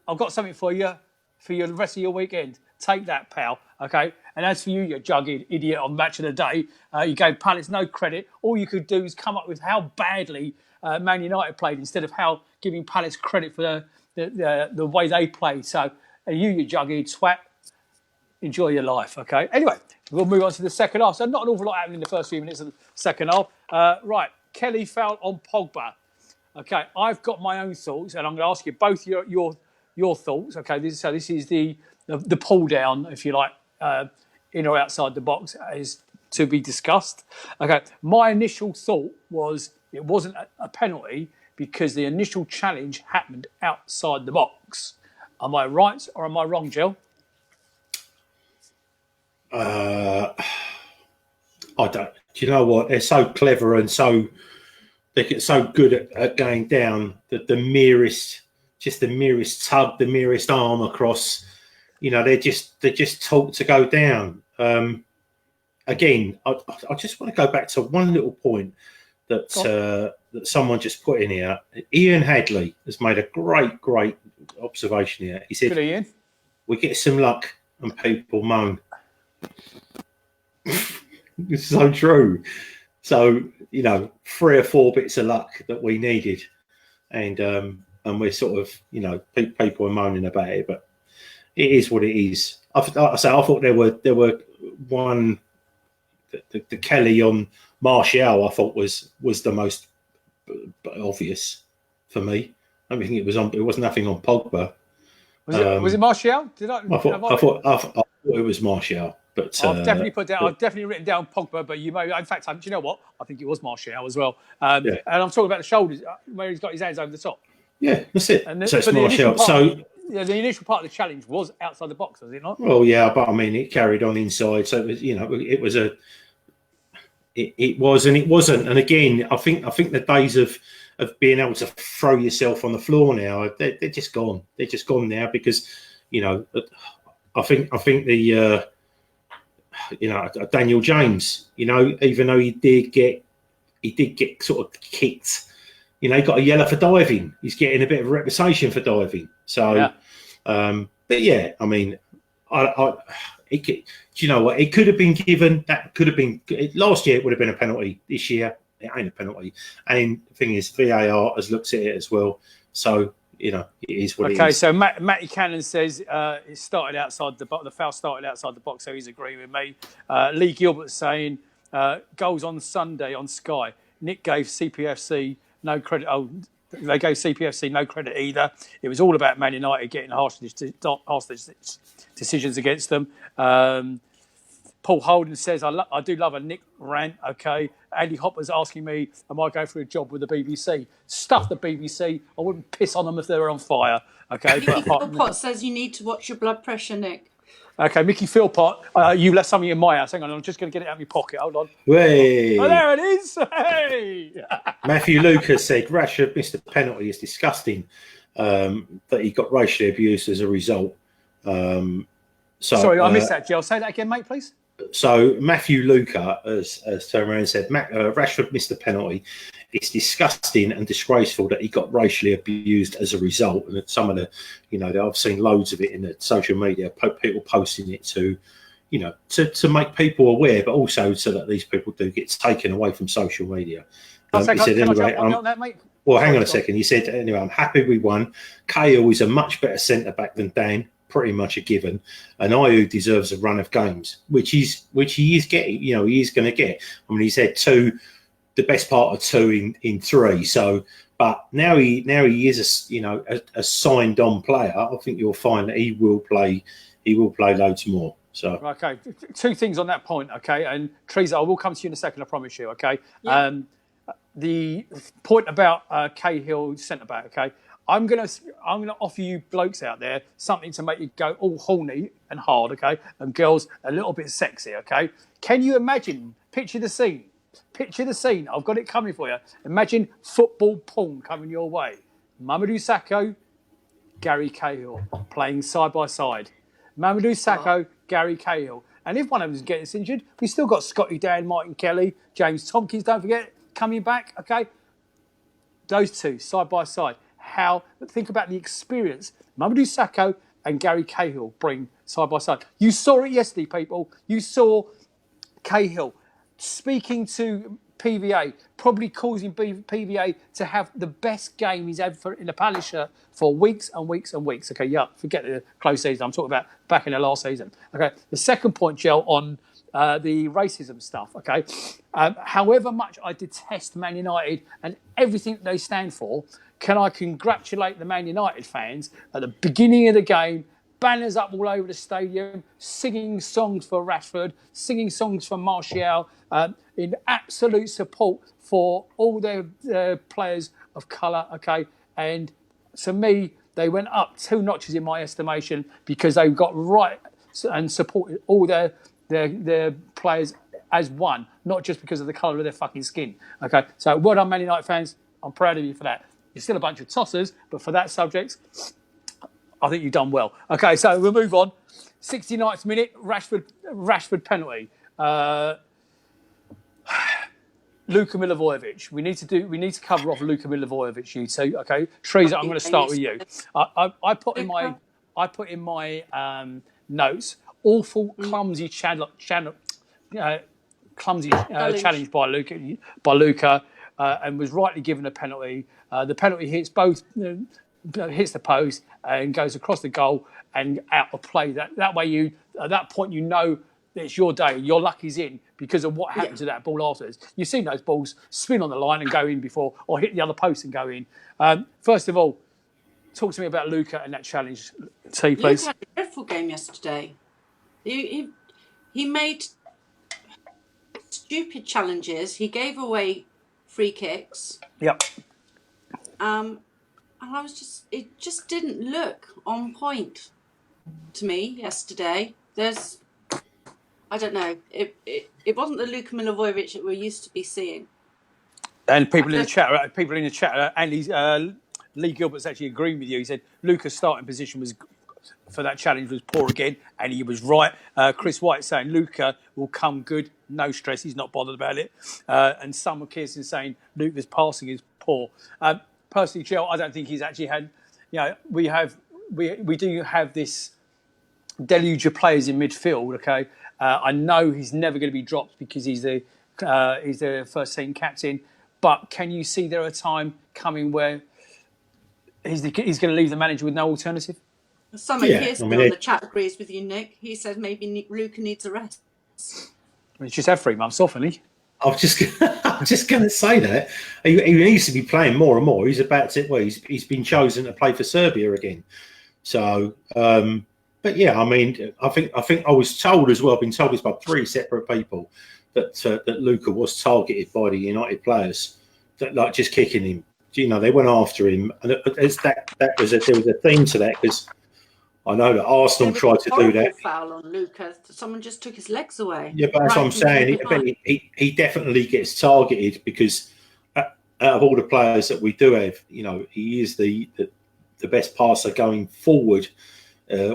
I've got something for you for the rest of your weekend. Take that, pal. Okay. And as for you, you jugged idiot on Match of the Day, you gave Palace no credit. All you could do is come up with how badly Man United played instead of how giving Palace credit for the way they played. So you jugged swat. Enjoy your life, okay? Anyway, we'll move on to the second half. So not an awful lot happened in the first few minutes of the second half. Right, Kelly foul on Pogba. Okay, I've got my own thoughts, and I'm going to ask you both your thoughts. Okay, this is the pull down, if you like, in or outside the box, is to be discussed. Okay, my initial thought was it wasn't a penalty because the initial challenge happened outside the box. Am I right or am I wrong, Jill? I don't. Do you know what? They're so clever and they get so good at going down that the merest tug, the merest arm across, they're just taught to go down. Again, I just want to go back to one little point that someone just put in here. Ian Hadley has made a great observation here. He said, "Good, Ian. We get some luck and people moan." It's so true. So 3 or 4 bits of luck that we needed, and we're sort of people are moaning about it, but it is what it is. I thought there were one the Kelly on Martial. I thought was the most obvious for me. I don't think it was on. It was nothing on Pogba. Was it Martial? I thought it was Martial. But I've definitely I've definitely written down Pogba, but you may. In fact, do you know what? I think it was Martial as well. And I'm talking about the shoulders where he's got his hands over the top. Yeah, that's it. So it's Martial. The initial part of the challenge was outside the box, was it not? Well, yeah, but I mean, it carried on inside, so it was. It was and it wasn't. And again, I think the days of being able to throw yourself on the floor now, they're just gone. They're just gone now because I think the Daniel James, even though he did get sort of kicked, he got a yellow for diving. He's getting a bit of a reputation for diving. So, but yeah, I mean, do you know what? It could have been given. That could have been last year. It would have been a penalty. This year, it ain't a penalty. And the thing is, VAR has looked at it as well. So it is what it is. Okay, so Matty Cannon says it started outside the box. The foul started outside the box, so he's agreeing with me. Lee Gilbert saying goals on Sunday on Sky. Nick gave CPFC no credit. Oh, they gave CPFC no credit either. It was all about Man United getting harsh decisions against them. Paul Holden says, I do love a Nick rant, okay. Andy Hopper's asking me, am I going for a job with the BBC? Stuff the BBC. I wouldn't piss on them if they were on fire, okay. Mickey Philpott says you need to watch your blood pressure, Nick. Okay, Mickey Philpott, you left something in my house. Hang on, I'm just going to get it out of my pocket. Hold on. Hey. Oh, there it is. Hey. Matthew Lucas said, Rashford missed a penalty. It's disgusting that he got racially abused as a result. Sorry, I missed that, Jill. Say that again, mate, please. So Matthew Luca has turned around and said, Rashford missed the penalty. It's disgusting and disgraceful that he got racially abused as a result. And some of the, I've seen loads of it in the social media, people posting it to make people aware, but also so that these people do get taken away from social media. He said, anyway, well, hang on a second. He said, anyway, I'm happy we won. Cahill is a much better centre-back than Dan. Pretty much a given, and Ayew deserves a run of games, which he is getting. He is going to get. I mean, he's had the best part of 2 in 3. So, but now he is a signed on player. I think you'll find that he will play loads more. So okay, 2 things on that point. Okay, and Theresa, I will come to you in a second. I promise you. Okay, the point about Cahill centre back. Okay. I'm gonna offer you blokes out there something to make you go all horny and hard, okay, and girls a little bit sexy, okay. Can you imagine? Picture the scene. I've got it coming for you. Imagine football porn coming your way. Mamadou Sakho, Gary Cahill playing side by side. Mamadou Sakho, Gary Cahill, and if one of them gets injured, we've still got Scotty Dan, Martin Kelly, James Tompkins. Don't forget coming back, okay. Those 2 side by side. Think about the experience Mamadou Sakho and Gary Cahill bring side by side. You saw it yesterday, people. You saw Cahill speaking to PVA, probably causing PVA to have the best game he's ever in the Palace shirt for weeks and weeks and weeks. Okay, forget the close season. I'm talking about back in the last season. Okay, the second point, Jill, on the racism stuff. Okay, however much I detest Man United and everything they stand for, can I congratulate the Man United fans at the beginning of the game, banners up all over the stadium, singing songs for Rashford, singing songs for Martial, in absolute support for all their players of colour, okay? And to me, they went up 2 notches in my estimation because they got right and supported all their players as one, not just because of the colour of their fucking skin, okay? So well done, Man United fans. I'm proud of you for that. You're still a bunch of tossers, but for that subject, I think you've done well. Okay, so we'll move on. 69th minute, Rashford penalty. Luka Milivojevic. We need to cover off Luka Milivojevic. You two, okay? Theresa, I'm going to start with you. I put in my notes awful clumsy challenge by Luka. And was rightly given a penalty. The penalty hits hits the post and goes across the goal and out of play. That way, at that point you know that it's your day. Your luck is in because of what happened to that ball afterwards. You've seen those balls spin on the line and go in before, or hit the other post and go in. First of all, talk to me about Luka and that challenge, T, please. Luka had a dreadful game yesterday. He made stupid challenges. He gave away free kicks. Yep. And it just didn't look on point to me yesterday. I don't know. It wasn't the Luka Milivojevic that we're used to be seeing. And people in the chat, Andy, Lee Gilbert's actually agreeing with you. He said Luka's starting position was for that challenge was poor again, and he was right. Chris White saying Luca will come good, no stress, he's not bothered about it. And Summer Kirsten saying Luca's passing is poor. Personally, Joe, I don't think he's actually had. We do have this deluge of players in midfield. Okay, I know he's never going to be dropped because he's the first team captain. But can you see there a time coming where he's going to leave the manager with no alternative? Summer Kirsten on the chat agrees with you, Nick. He said maybe Luca needs a rest. He's just had 3 months off, hasn't he? I'm just going to say that he needs to be playing more and more. He's about to. Well, he's been chosen to play for Serbia again. So, but yeah, I mean, I think I was told as well. I've been told this by 3 separate people that Luca was targeted by the United players, that like just kicking him. You know, they went after him, and there was a theme to that because I know that Arsenal tried to do that. Foul on Luca. Someone just took his legs away. Yeah, but that's what I'm saying. He definitely gets targeted because out of all the players that we do have, you know, he is the best passer going forward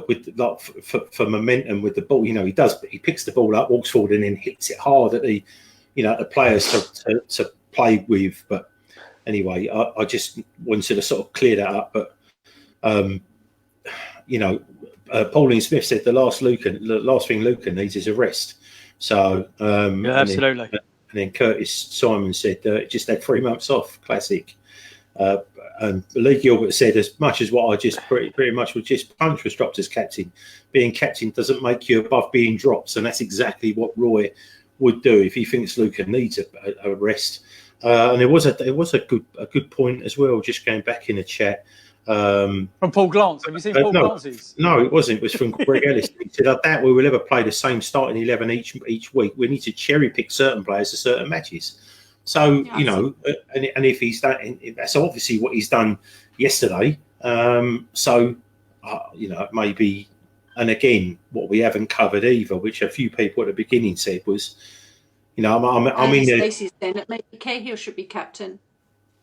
with like for momentum with the ball. You know, he picks the ball up, walks forward, and then hits it hard at the players to play with. But anyway, I just wanted to sort of clear that up. But Pauline Smith said the last thing Luca needs is a rest. So absolutely. And then Curtis Simon said just had 3 months off. Classic. And Lee Gilbert said as much as what I just pretty much was just Punch was dropped as captain. Being captain doesn't make you above being dropped, and that's exactly what Roy would do if he thinks Luca needs a rest. And it was a good point as well. Just going back in the chat. From Paul Glance. Have you seen Paul Glance's? No, it wasn't. It was from Greg Ellis. He said, I doubt we will ever play the same starting 11 each week. We need to cherry pick certain players for certain matches. So, and if he's done, that's obviously what he's done yesterday. Maybe, and again, what we haven't covered either, which a few people at the beginning said was, Stacey's saying that maybe Cahill should be captain.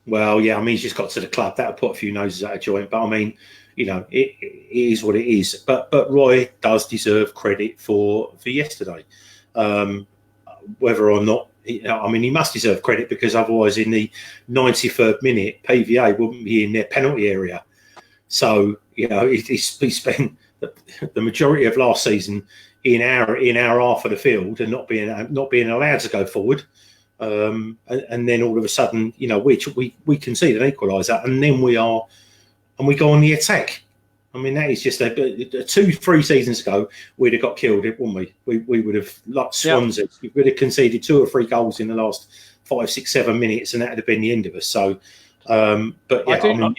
Well, yeah, I mean, he's just got to the club. That'll put a few noses out of joint. But I mean, it is what it is. But Roy does deserve credit for yesterday. Whether or not, he must deserve credit because otherwise, in the 93rd minute, PVA wouldn't be in their penalty area. So he spent the majority of last season in our half of the field and not being allowed to go forward. And then all of a sudden, we concede an equaliser, and then we go on the attack. I mean, that is just 2-3 seasons ago, we'd have got killed, wouldn't we? We would have, like Swansea, we would have conceded 2 or 3 goals in the last 5, 6, 7 minutes, and that would have been the end of us. So, but yeah, can I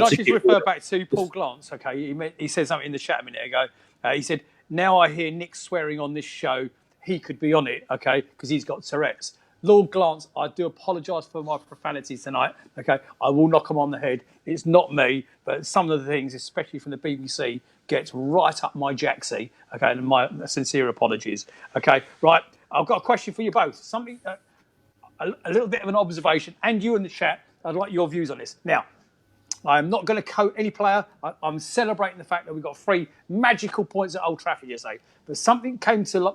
just refer back to Paul Glance? Okay, he said something in the chat a minute ago. He said, "Now I hear Nick swearing on this show. He could be on it, okay, because he's got Tourette's." Lord Glance, I do apologise for my profanities tonight. Okay, I will knock him on the head. It's not me, but some of the things, especially from the BBC, gets right up my jacksie. Okay, and my sincere apologies. Okay, right. I've got a question for you both. Something, a little bit of an observation, and you in the chat. I'd like your views on this. Now, I'm not going to quote any player. I'm celebrating the fact that we got 3 magical points at Old Trafford yesterday. But something came to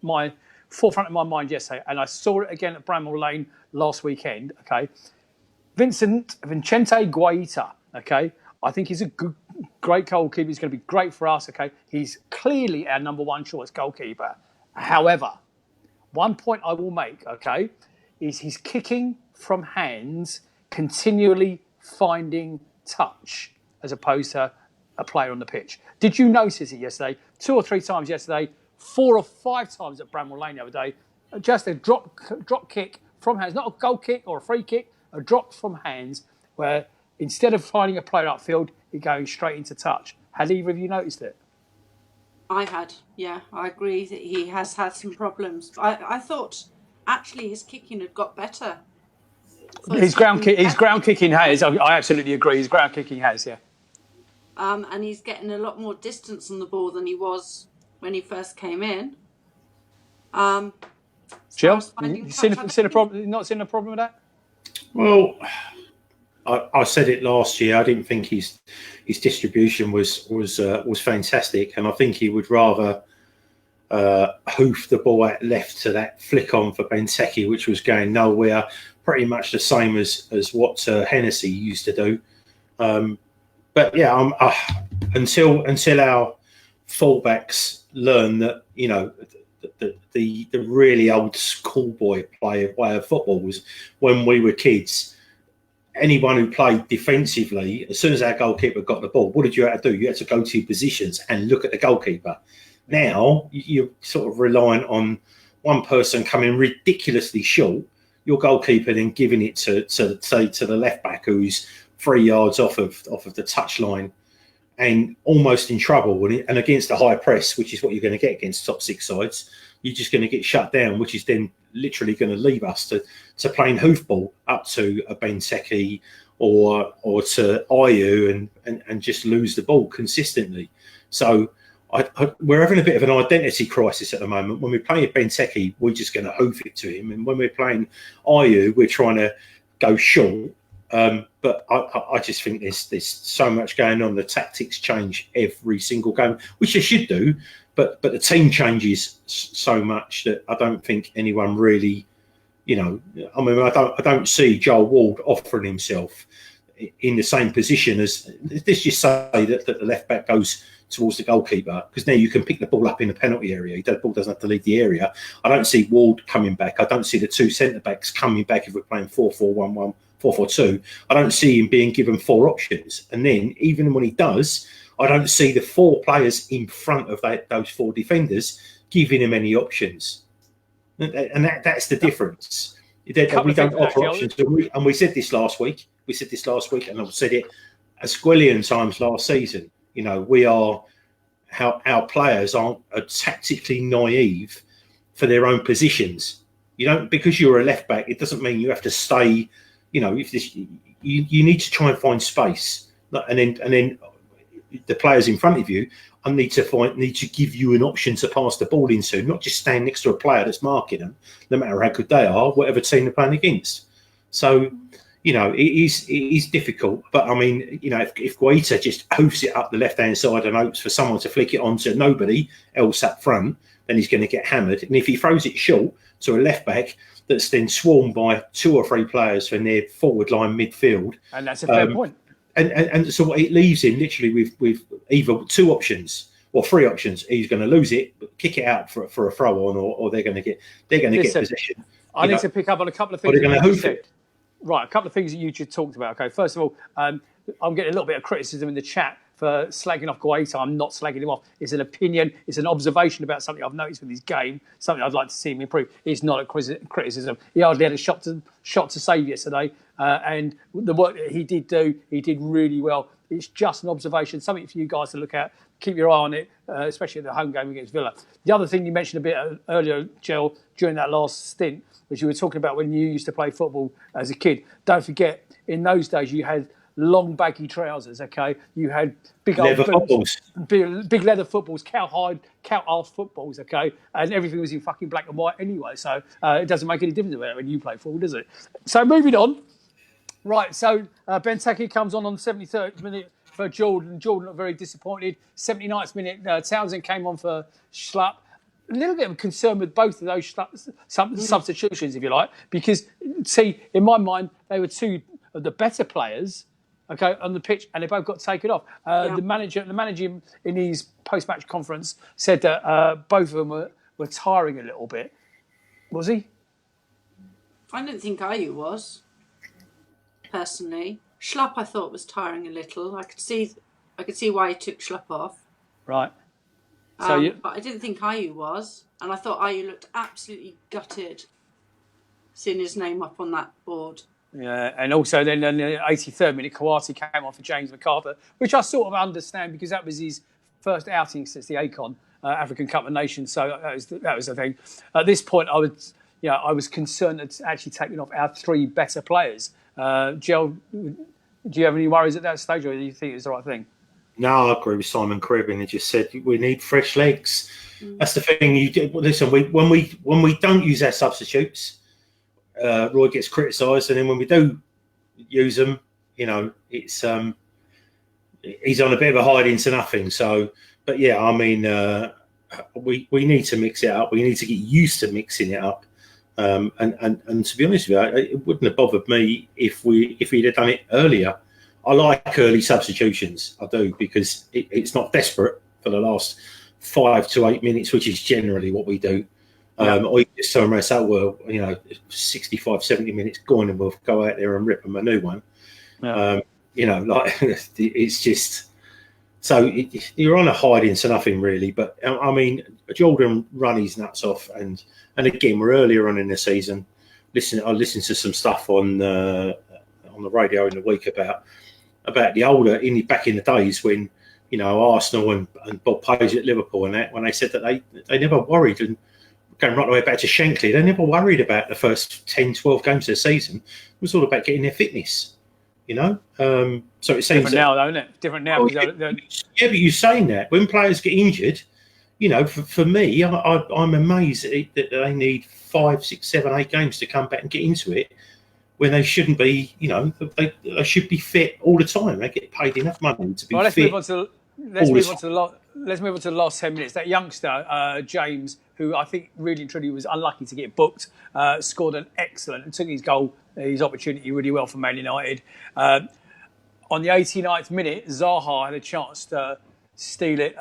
my forefront of my mind yesterday, and I saw it again at Bramall Lane last weekend. Okay, Vicente Guaita. Okay, I think he's a great goalkeeper. He's going to be great for us. Okay, he's clearly our number 1 choice goalkeeper. However, one point I will make, okay, is he's kicking from hands, continually finding touch as opposed to a player on the pitch. Did you notice it yesterday? 2 or 3 times yesterday. 4 or 5 times at Bramall Lane the other day, just a drop kick from hands, not a goal kick or a free kick, a drop from hands where instead of finding a player upfield, he's going straight into touch. Had either of you noticed it? I had, yeah, I agree that he has had some problems. I thought actually his kicking had got better. His ground kicking has. I absolutely agree. His ground kicking has, yeah. And he's getting a lot more distance on the ball than he was when he first came in. Jill, you seen a problem? Not seen a problem with that? Well, I said it last year. I didn't think his distribution was fantastic, and I think he would rather hoof the ball out left to that flick on for Benteke, which was going nowhere. Pretty much the same as what Hennessy used to do. But yeah, until our fullbacks learn that, you know, the really old schoolboy way of football was when we were kids. Anyone who played defensively, as soon as our goalkeeper got the ball, what did you have to do? You had to go to your positions and look at the goalkeeper. Now you're sort of reliant on one person coming ridiculously short, your goalkeeper then giving it to the left back who's 3 yards off of the touchline and almost in trouble. And against a high press, which is what you're going to get against top six sides, you're just going to get shut down, which is then literally going to leave us to playing hoofball up to a Benteke or to Ayew and just lose the ball consistently. So we're having a bit of an identity crisis at the moment. When we're playing Benteke, we're just going to hoof it to him. And when we're playing Ayew, we're trying to go short. But I just think there's so much going on. The tactics change every single game, which they should do. But the team changes so much that I don't think anyone really, you know, I mean, I don't see Joel Ward offering himself in the same position as, let's just say that the left back goes towards the goalkeeper, because now you can pick the ball up in the penalty area. The ball doesn't have to leave the area. I don't see Ward coming back. I don't see the two centre backs coming back if we're playing 4-4-1-1, 4-4-2. I don't see him being given four options. And then even when he does, I don't see the four players in front of those four defenders giving him any options. And that's the difference. We don't offer options. And we said this last week. And I've said it a squillion times last season. You know, our players aren't tactically naive for their own positions. You don't, because you're a left back, it doesn't mean you have to stay. You know, you need to try and find space, and then the players in front of you need to give you an option to pass the ball into, not just stand next to a player that's marking them, no matter how good they are, whatever team they're playing against. So, you know, it is difficult. But I mean, you know, if Guaita just hoofs it up the left-hand side and hopes for someone to flick it on to nobody else up front, then he's going to get hammered. And if he throws it short to a left back that's then swarmed by two or three players from their forward line midfield, and that's a fair point. And so it leaves him literally with either two options or three options. He's going to lose it, kick it out for a throw on, or they're going to get possession. I need to pick up on a couple of things. They're going to hoof it. Right, a couple of things that you just talked about. Okay, first of all, I'm getting a little bit of criticism in the chat for slagging off Guaita. I'm not slagging him off. It's an opinion. It's an observation about something I've noticed with his game, something I'd like to see him improve. It's not a criticism. He hardly had a shot to save yesterday, and the work that he did do, he did really well. It's just an observation, something for you guys to look at. Keep your eye on it, especially at the home game against Villa. The other thing you mentioned a bit earlier, Jill, during that last stint, was you were talking about when you used to play football as a kid. Don't forget, in those days, you had long baggy trousers, okay? You had big leather footballs, big leather footballs, cow-ass footballs, okay? And everything was in fucking black and white anyway, so it doesn't make any difference about it when you play football, does it? So moving on. Right, so Benteke comes on the 73rd minute for Jordan. Jordan looked very disappointed. 79th minute, Townsend came on for Schlupp. A little bit of concern with both of those substitutions, if you like, because, see, in my mind, they were two of the better players, okay, on the pitch, and they both got taken off. The manager in his post-match conference said that both of them were tiring a little bit. Was he? I don't think Ayew was, personally. Schlupp, I thought, was tiring a little. I could see why he took Schlupp off. Right. But I didn't think Ayew was, and I thought Ayew looked absolutely gutted seeing his name up on that board. Yeah, and also then in the 83rd minute, Kouyaté came on for James McArthur, which I sort of understand because that was his first outing since the ACON, African Cup of Nations. So that was the thing. At this point, I was concerned that actually taking off our three better players. Jill, do you have any worries at that stage, or do you think it's the right thing? No, I agree with Simon Cribbin. He just said we need fresh legs. That's the thing. Listen, when we don't use our substitutes, Roy gets criticised, and then when we do use them, you know, it's he's on a bit of a hiding to nothing. So, but yeah, I mean, we need to mix it up. We need to get used to mixing it up. And to be honest with you, it wouldn't have bothered me if we'd have done it earlier. I like early substitutions, I do, because it's not desperate for the last 5 to 8 minutes, which is generally what we do. Or you just tell them, oh, well, you know, 65, 70 minutes, go on and we'll go out there and rip them a new one. Yeah. You know, like it's just so you're on a hiding to nothing really. But I mean, Jordan run his nuts off, and again, we're earlier on in the season. I listened to some stuff on the radio in the week about the older back in the days when, you know, Arsenal and Bob Page at Liverpool and that, when they said that they never worried, and going right the way back to Shankly, they never worried about the first 10, 12 games of the season. It was all about getting their fitness, you know. So it seems different now, though, isn't it? Different now. Yeah, but you're saying that when players get injured, you know, for me, I'm amazed that they need 5, 6, 7, 8 games to come back and get into it, when they shouldn't be. You know, they should be fit all the time. They get paid enough money to be let's fit. Let's move on to the last 10 minutes. That youngster, James, who I think really and truly was unlucky to get booked, scored an excellent and took his opportunity really well for Man United. On the 89th minute, Zaha had a chance to steal it.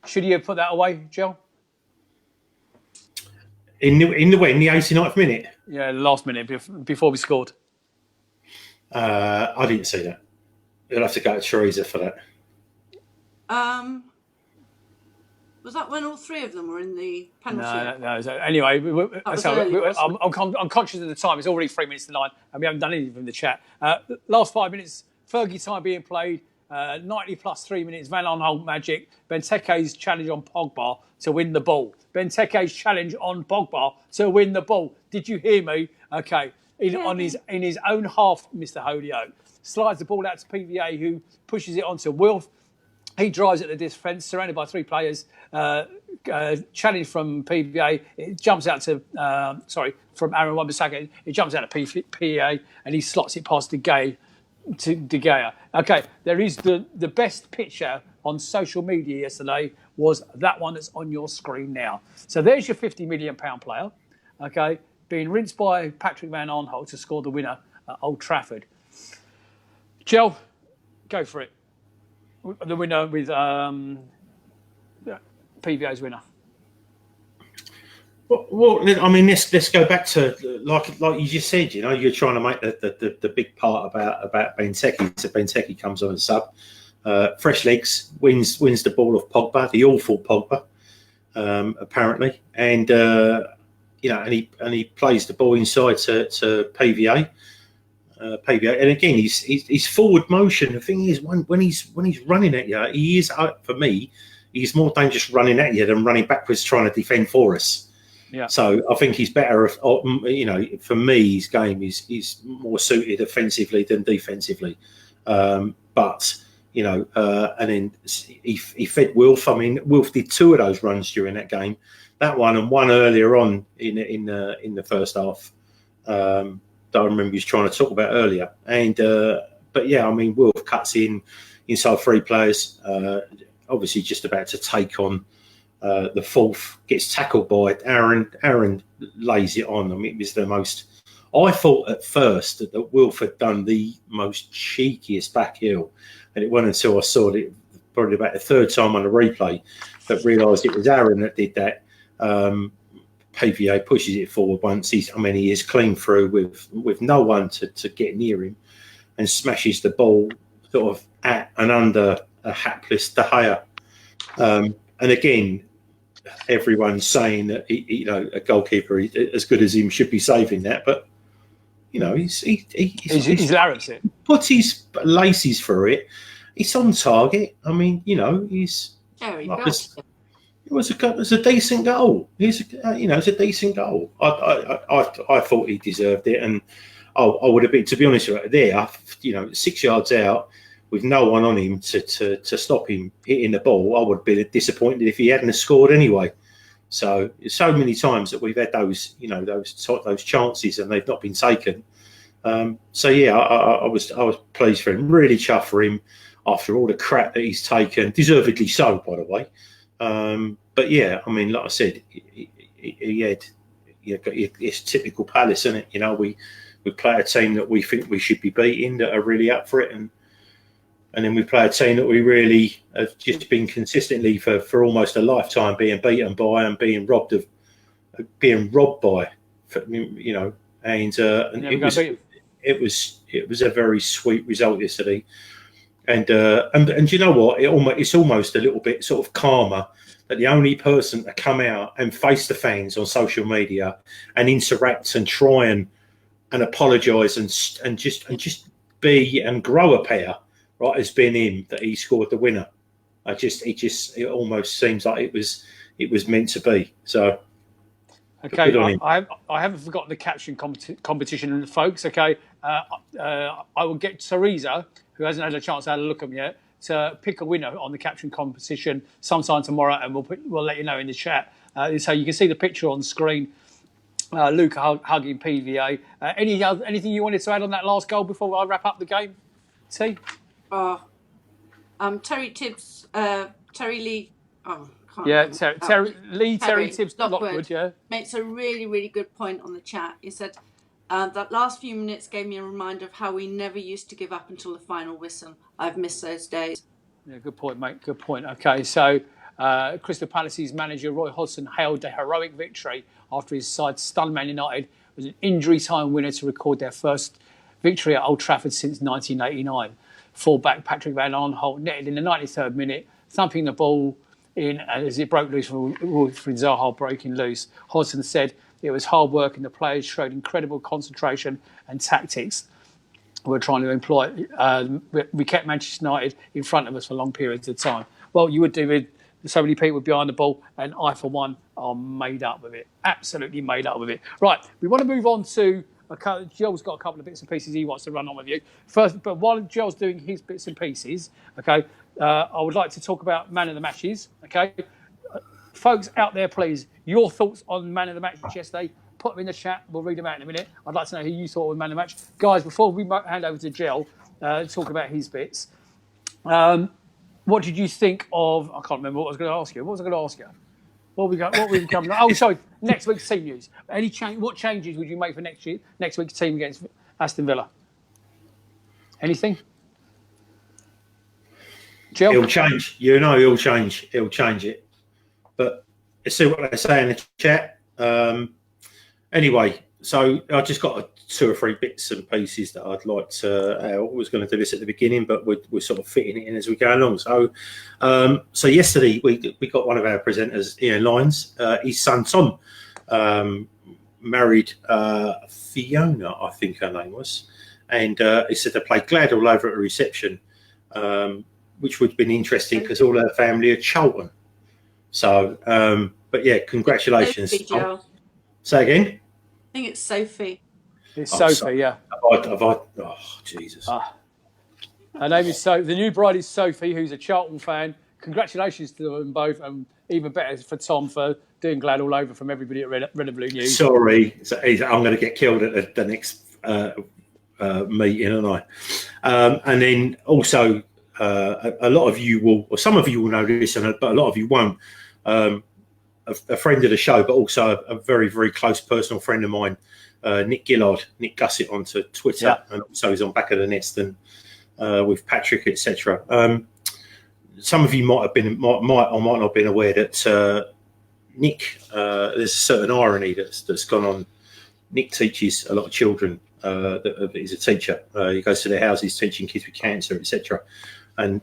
Should he have put that away, Joe? In the 89th minute? Yeah, the last minute before we scored. I didn't see that. You'll have to go to Theresa for that. Was that when all three of them were in the penalty? No. So anyway, I'm conscious of the time. It's already 3 minutes to 9, and we haven't done anything from the chat. Last 5 minutes, Fergie time being played. 90 plus 3 minutes, Van Aanholt magic. Benteke's challenge on Pogba to win the ball. Benteke's challenge on Pogba to win the ball. Did you hear me? Okay. In his own half, Mr. Holyoke slides the ball out to PVA, who pushes it onto Wilf. He drives at the defence, surrounded by 3 players. Challenge from PVA. It jumps out to, from Aaron Wan-Bissaka. It jumps out to PVA, and he slots it past De Gea. Okay, there is the best picture on social media yesterday was that one that's on your screen now. So there's your £50 million player, okay, being rinsed by Patrick Van Aanholt to score the winner at Old Trafford. Joe, go for it. The winner with PVA's winner. Well, I mean, let's go back to like you just said. You know, you're trying to make the big part about Benteke. So Benteke comes on as sub, fresh legs, wins the ball off Pogba, the awful Pogba, apparently, and you know, and he plays the ball inside to PVA. PVA, and again, his forward motion. The thing is, when he's running at you, he is, for me, he's more dangerous running at you than running backwards trying to defend for us. Yeah. So I think he's better. You know, for me, his game is more suited offensively than defensively. But you know, and then he fed Wilf. I mean, Wilf did 2 of those runs during that game. That one and one earlier on in the first half. That I remember he was trying to talk about earlier. And but yeah, I mean, Wilf cuts inside 3 players. Obviously, just about to take on the fourth, gets tackled by Aaron. Aaron lays it on. I mean, it was the most. I thought at first that Wilf had done the most cheekiest back heel, and it wasn't until I saw it probably about the 3rd time on the replay that realised it was Aaron that did that. PVA pushes it forward once. He is clean through with no one to get near him, and smashes the ball sort of at and under a hapless De Gea. And again, everyone's saying that you know, a goalkeeper as good as him should be saving that, but you know, he's Larry's it. Puts his laces through it. It's on target. I mean, you know, he's. It was a decent goal. It's a decent goal. I thought he deserved it, and I would have been, to be honest with you, there, you know, 6 yards out with no one on him to stop him hitting the ball. I would have been disappointed if he hadn't scored anyway. So many times that we've had those, you know, those chances and they've not been taken. So yeah, I was pleased for him, really chuffed for him after all the crap that he's taken, deservedly so, by the way. But yeah, I mean, like I said, he had it's typical Palace, isn't it? You know, we play a team that we think we should be beating, that are really up for it, and then we play a team that we really have just been consistently for almost a lifetime being beaten by and being robbed by, you know, and it was a very sweet result yesterday, and you know what, it's almost a little bit sort of karma that the only person to come out and face the fans on social media and interact and try and apologise and just be and grow a pair, right, has been him, that he scored the winner. It almost seems like it was meant to be. So okay, I haven't forgotten the caption competition, folks. Okay, I will get Theresa, who hasn't had a chance to have a look at them yet, to pick a winner on the caption competition sometime tomorrow, and we'll let you know in the chat. So you can see the picture on screen. Luca hugging PVA. Anything you wanted to add on that last goal before I wrap up the game? T? Terry Tibbs, Terry Lee. Oh, Terry Tibbs Lockwood, yeah, makes a really, really good point on the chat. He said that last few minutes gave me a reminder of how we never used to give up until the final whistle. I've missed those days. Yeah, good point, mate. Good point. Okay, so Crystal Palace's manager Roy Hodgson hailed the heroic victory after his side stunned Man United with an injury time winner to record their first victory at Old Trafford since 1989. Fullback Patrick Van Aanholt netted in the 93rd minute, thumping the ball in as it broke loose from Wilfried Zaha breaking loose. Hodgson said it was hard work and the players showed incredible concentration and tactics we're trying to employ. We kept Manchester United in front of us for long periods of time. Well, you would do with so many people behind the ball, and I, for one, are made up with it. Absolutely made up with it. Right, we want to move on to... Joel's got a couple of bits and pieces he wants to run on with you. First, but while Joel's doing his bits and pieces, okay, I would like to talk about man of the matches, okay? Folks out there, please, your thoughts on man of the match yesterday, put them in the chat. We'll read them out in a minute. I'd like to know who you thought was man of the match. Guys, before we hand over to Joel, talk about his bits, what did you think of... I can't remember what I was going to ask you. What was I going to ask you? What we coming? Oh, sorry. Next week's team news. What changes would you make for next week's team against Aston Villa? Anything? Jill? He'll change. You know, he'll change. He'll change it. But let's see what they say in the chat. Anyway, so I just got 2 or 3 bits and pieces that I'd like to. I was going to do this at the beginning, but we're sort of fitting it in as we go along. So yesterday we got one of our presenters, Ian Lyons, his son Tom, married Fiona, I think her name was, and he said they played Glad all over at a reception, which would have been interesting because all her family are Charlton. So, but yeah, congratulations. Sophie, Joe. Say again. I think it's Sophie. It's Sophie, yeah. Oh, Jesus. Her name is Sophie. The new bride is Sophie, who's a Charlton fan. Congratulations to them both, and even better for Tom for doing Glad all over from everybody at Red and Blue News. Sorry, I'm going to get killed at the next meeting, aren't I? And then also, a lot of you will, or some of you will know this, but a lot of you won't. A friend of the show, but also a very, very close personal friend of mine, Nick Gussett onto Twitter, and also he's on Back of the Nest and with Patrick, etc. Some of you might or might not have been aware that Nick, there's a certain irony that's gone on. Nick teaches a lot of children. He's a teacher. He goes to their houses teaching kids with cancer, etc. And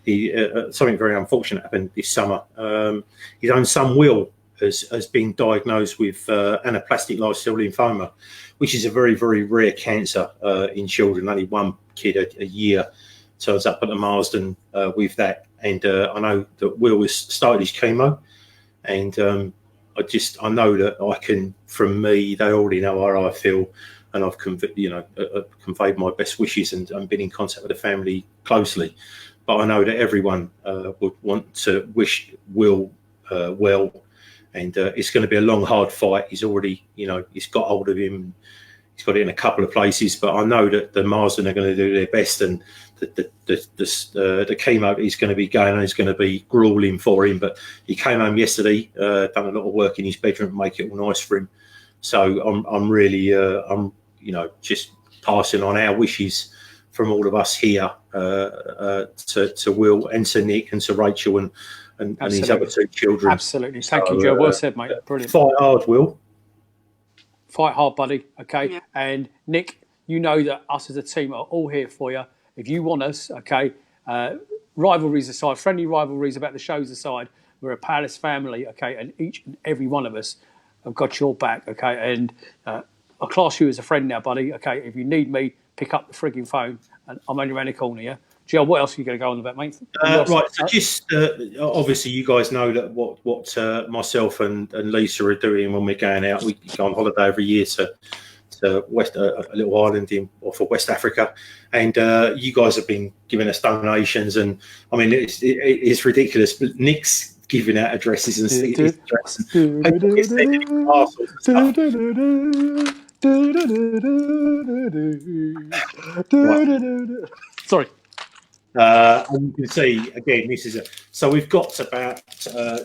something very unfortunate happened this summer. His own son Will has been diagnosed with anaplastic large cell lymphoma, which is a very, very rare cancer in children. Only one kid a year turns up at the Marsden with that. And I know that Will has started his chemo, and I know that I can, from me, they already know how I feel, and I've conveyed my best wishes and been in contact with the family closely. But I know that everyone would want to wish Will well. And it's going to be a long, hard fight. He's already, he's got hold of him. He's got it in a couple of places, but I know that the Marsden are going to do their best, and the chemo he's going to be going on is going to be grueling for him. But he came home yesterday, done a lot of work in his bedroom to make it all nice for him. So I'm really, just passing on our wishes from all of us here to Will and to Nick and to Rachel and his other two children. Absolutely. Thank you, Joe. Well said, mate. Brilliant. Fight hard, Will. Fight hard, buddy. Okay. Yeah. And Nick, you know that us as a team are all here for you. If you want us, okay, rivalries aside, friendly rivalries about the shows aside, we're a Palace family, okay, and each and every one of us have got your back, okay, and I'll class you as a friend now, buddy, okay. If you need me, pick up the frigging phone, and I'm only around the corner, yeah. Jill, what else are you going to go on about, mate? Right, so just obviously you guys know that what myself and Lisa are doing when we're going out. We go on holiday every year to West a little island off of West Africa, and you guys have been giving us donations, and I mean it's ridiculous. But Nick's giving out addresses and his address, and people get sending parcels and stuff. Sorry. And you can see again, this is so we've got about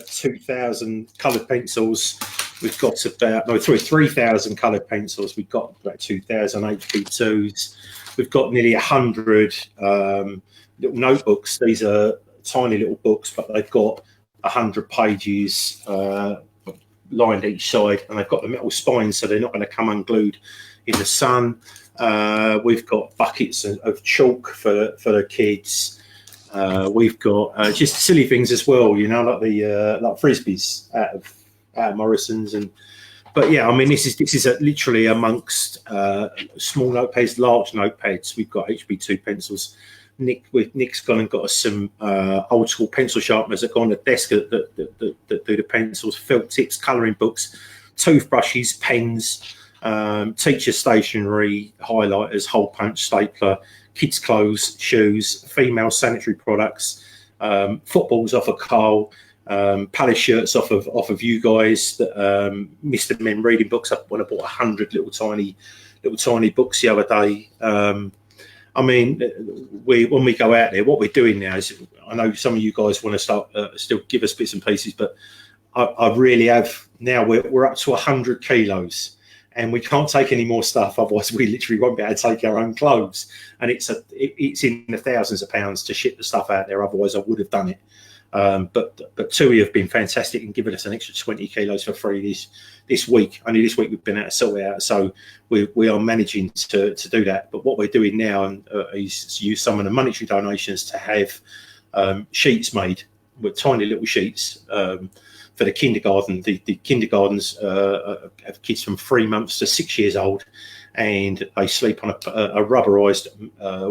2,000 coloured pencils. We've got about 3,000 coloured pencils. We've got about 2,000 HP2s. We've got nearly 100 little notebooks. These are tiny little books, but they've got 100 pages lined each side, and they've got the metal spines, so they're not going to come unglued in the sun. We've got buckets of chalk for the kids. We've got just silly things as well, like the like frisbees out of Morrison's, but yeah, I mean this is literally amongst small notepads, large notepads. We've got HB2 pencils. Nick's gone and got us some old school pencil sharpeners that go on the desk that do the pencils, felt tips, colouring books, toothbrushes, pens. Teacher stationery, highlighters, hole punch, stapler, kids' clothes, shoes, female sanitary products, footballs off of Carl, Palace shirts off of you guys. Mr. Men reading books. When I bought 100 little tiny books the other day. I mean, when we go out there, what we're doing now is, I know some of you guys want to start still give us bits and pieces, but I really have now. We're up to 100 kilos. And we can't take any more stuff, otherwise we literally won't be able to take our own clothes. And it's in the thousands of pounds to ship the stuff out there. Otherwise, I would have done it. But TUI have been fantastic and given us an extra 20 kilos for free this week. Only this week we've been able to sort it out, so we are managing to do that. But what we're doing now is use some of the monetary donations to have sheets made with tiny little sheets. For the kindergarten, the kindergartens have kids from 3 months to 6 years old, and they sleep on a rubberized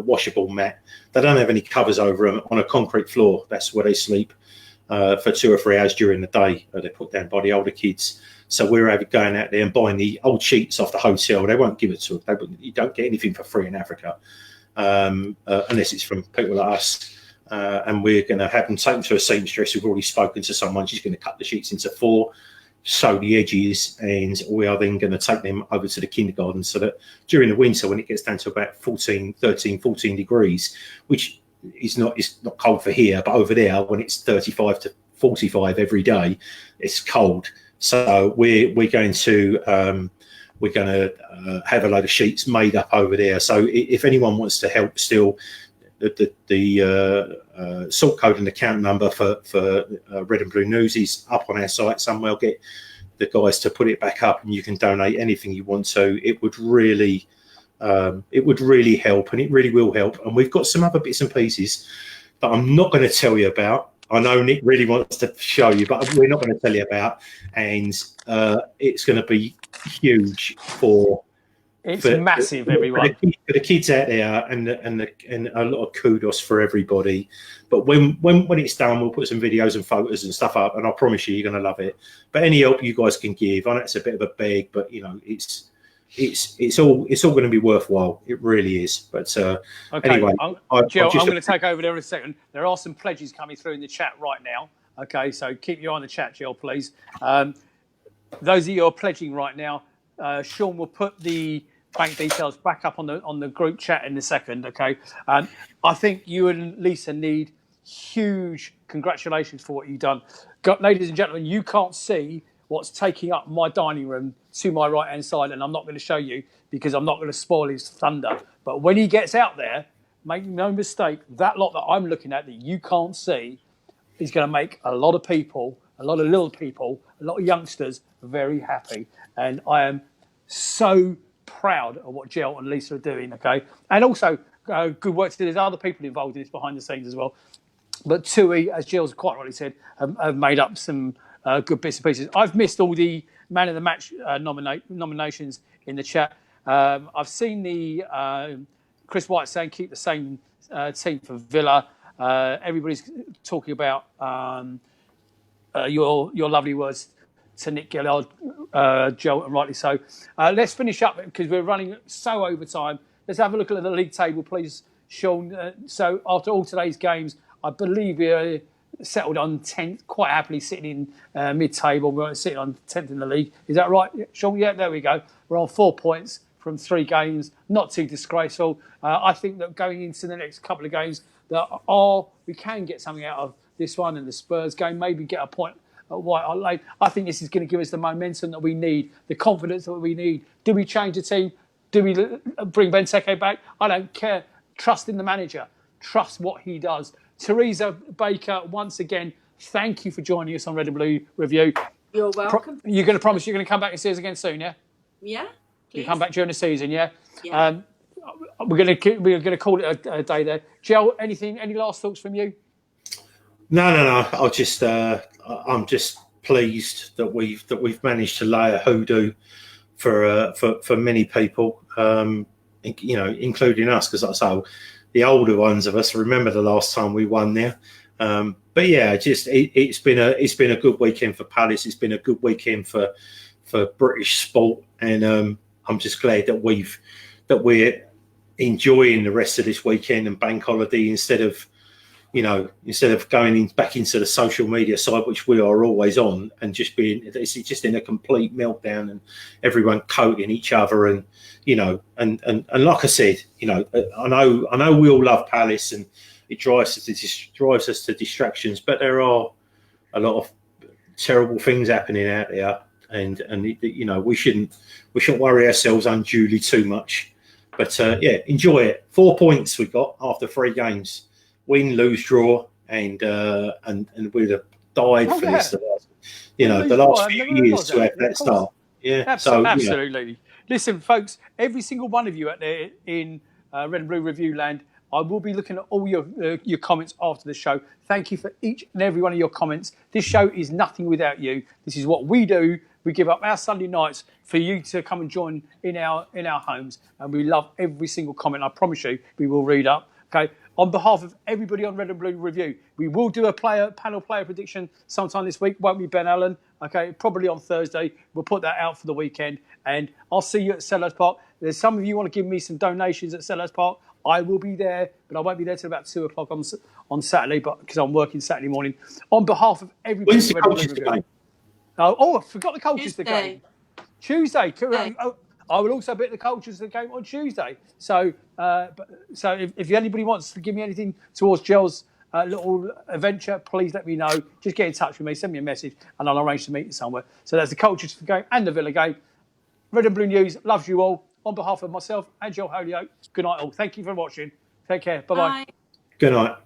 washable mat. They don't have any covers over them, on a concrete floor. That's where they sleep for 2 or 3 hours during the day. They're put down by the older kids. So we're going out there and buying the old sheets off the hotel. They won't give it to us. You don't get anything for free in Africa, unless it's from people like us. And we're going to have them taken to a seamstress. We've already spoken to someone. She's going to cut the sheets into 4, sew the edges, and we are then going to take them over to the kindergarten, so that during the winter, when it gets down to about 13, 14 degrees, which it's not cold for here, but over there, when it's 35 to 45 every day, it's cold. So we're going to have a load of sheets made up over there. So if anyone wants to help still, the sort code and account number for Red and Blue News is up on our site somewhere. I'll get the guys to put it back up, and you can donate anything you want to. It would really help, and it really will help. And we've got some other bits and pieces that I'm not going to tell you about. I know Nick really wants to show you, but we're not going to tell you about. And it's going to be huge It's massive, everyone. For the kids out there, and a lot of kudos for everybody. But when it's done, we'll put some videos and photos and stuff up, and I promise you, you're going to love it. But any help you guys can give, I know it's a bit of a beg, but it's all going to be worthwhile. It really is. But okay. Anyway, Jill, I'm going to take over there in a second. There are some pledges coming through in the chat right now. Okay, so keep your eye on the chat, Jill, please. Those of you who are pledging right now, Sean will put the bank details back up on the group chat in a second. Okay, I think you and Lisa need huge congratulations for what you've done. Ladies and gentlemen, you can't see what's taking up my dining room to my right hand side, and I'm not going to show you because I'm not going to spoil his thunder. But when he gets out there, make no mistake, that lot that I'm looking at that you can't see is going to make a lot of people, a lot of little people, a lot of youngsters very happy. And I am so proud of what Jill and Lisa are doing, okay? And also, good work to there's other people involved in this behind the scenes as well. But TUI, as Jill's quite rightly said, have made up some good bits and pieces. I've missed all the Man of the Match nominations in the chat. I've seen the Chris White saying keep the same team for Villa. Everybody's talking about your lovely words to Nick Gillard, Joe, and rightly so. Let's finish up because we're running so over time. Let's have a look at the league table, please, Sean. So after all today's games, I believe we're settled on 10th, quite happily sitting in mid-table. We're sitting on 10th in the league. Is that right, Sean? Yeah, there we go. We're on 4 points from 3 games. Not too disgraceful. I think that going into the next couple of games, we can get something out of this one and the Spurs game, maybe get a point at White Hart Lane. I think this is going to give us the momentum that we need, the confidence that we need. Do we change the team? Do we bring Benteke back? I don't care. Trust in the manager. Trust what he does. Theresa Baker, once again, thank you for joining us on Red and Blue Review. You're welcome. You're going to promise you're going to come back and see us again soon, yeah? Yeah. Please. You come back during the season, yeah? Yeah. We're going to call it a day there. Joe, any last thoughts from you? No. I'm just pleased that we've managed to lay a hoodoo for many people, including us, because like I say, the older ones of us remember the last time we won there. But yeah, it's been a good weekend for Palace. It's been a good weekend for British sport, and I'm just glad that we're enjoying the rest of this weekend and bank holiday instead of going back into the social media side, which we are always on, and it's just in a complete meltdown and everyone coating each other and like I said, I know we all love Palace and it drives us to distractions, but there are a lot of terrible things happening out there, and we shouldn't worry ourselves unduly too much. But enjoy it. 4 points we got after 3 games. Win, lose, draw, and we'd have died for this. The last few years to have that start. Yeah, absolutely. Listen, folks, every single one of you out there in Red and Blue Review land, I will be looking at all your comments after the show. Thank you for each and every one of your comments. This show is nothing without you. This is what we do. We give up our Sunday nights for you to come and join in our homes, and we love every single comment. I promise you, we will read up. Okay. On behalf of everybody on Red and Blue Review, we will do a panel player prediction sometime this week. Won't be Ben Allen? Okay, probably on Thursday. We'll put that out for the weekend, and I'll see you at Sellers Park. There's some of you want to give me some donations at Sellers Park. I will be there, but I won't be there till about 2 o'clock on Saturday, but because I'm working Saturday morning. On behalf of everybody, when's the coaches game? I forgot the coaches game. Tuesday. I will also be at the Cultures game on Tuesday. So if anybody wants to give me anything towards Jill's little adventure, please let me know. Just get in touch with me, send me a message, and I'll arrange to meet you somewhere. So there's the Cultures game and the Villa game. Red and Blue News loves you all. On behalf of myself and Jill Holyoke, good night all. Thank you for watching. Take care. Bye-bye. Good night.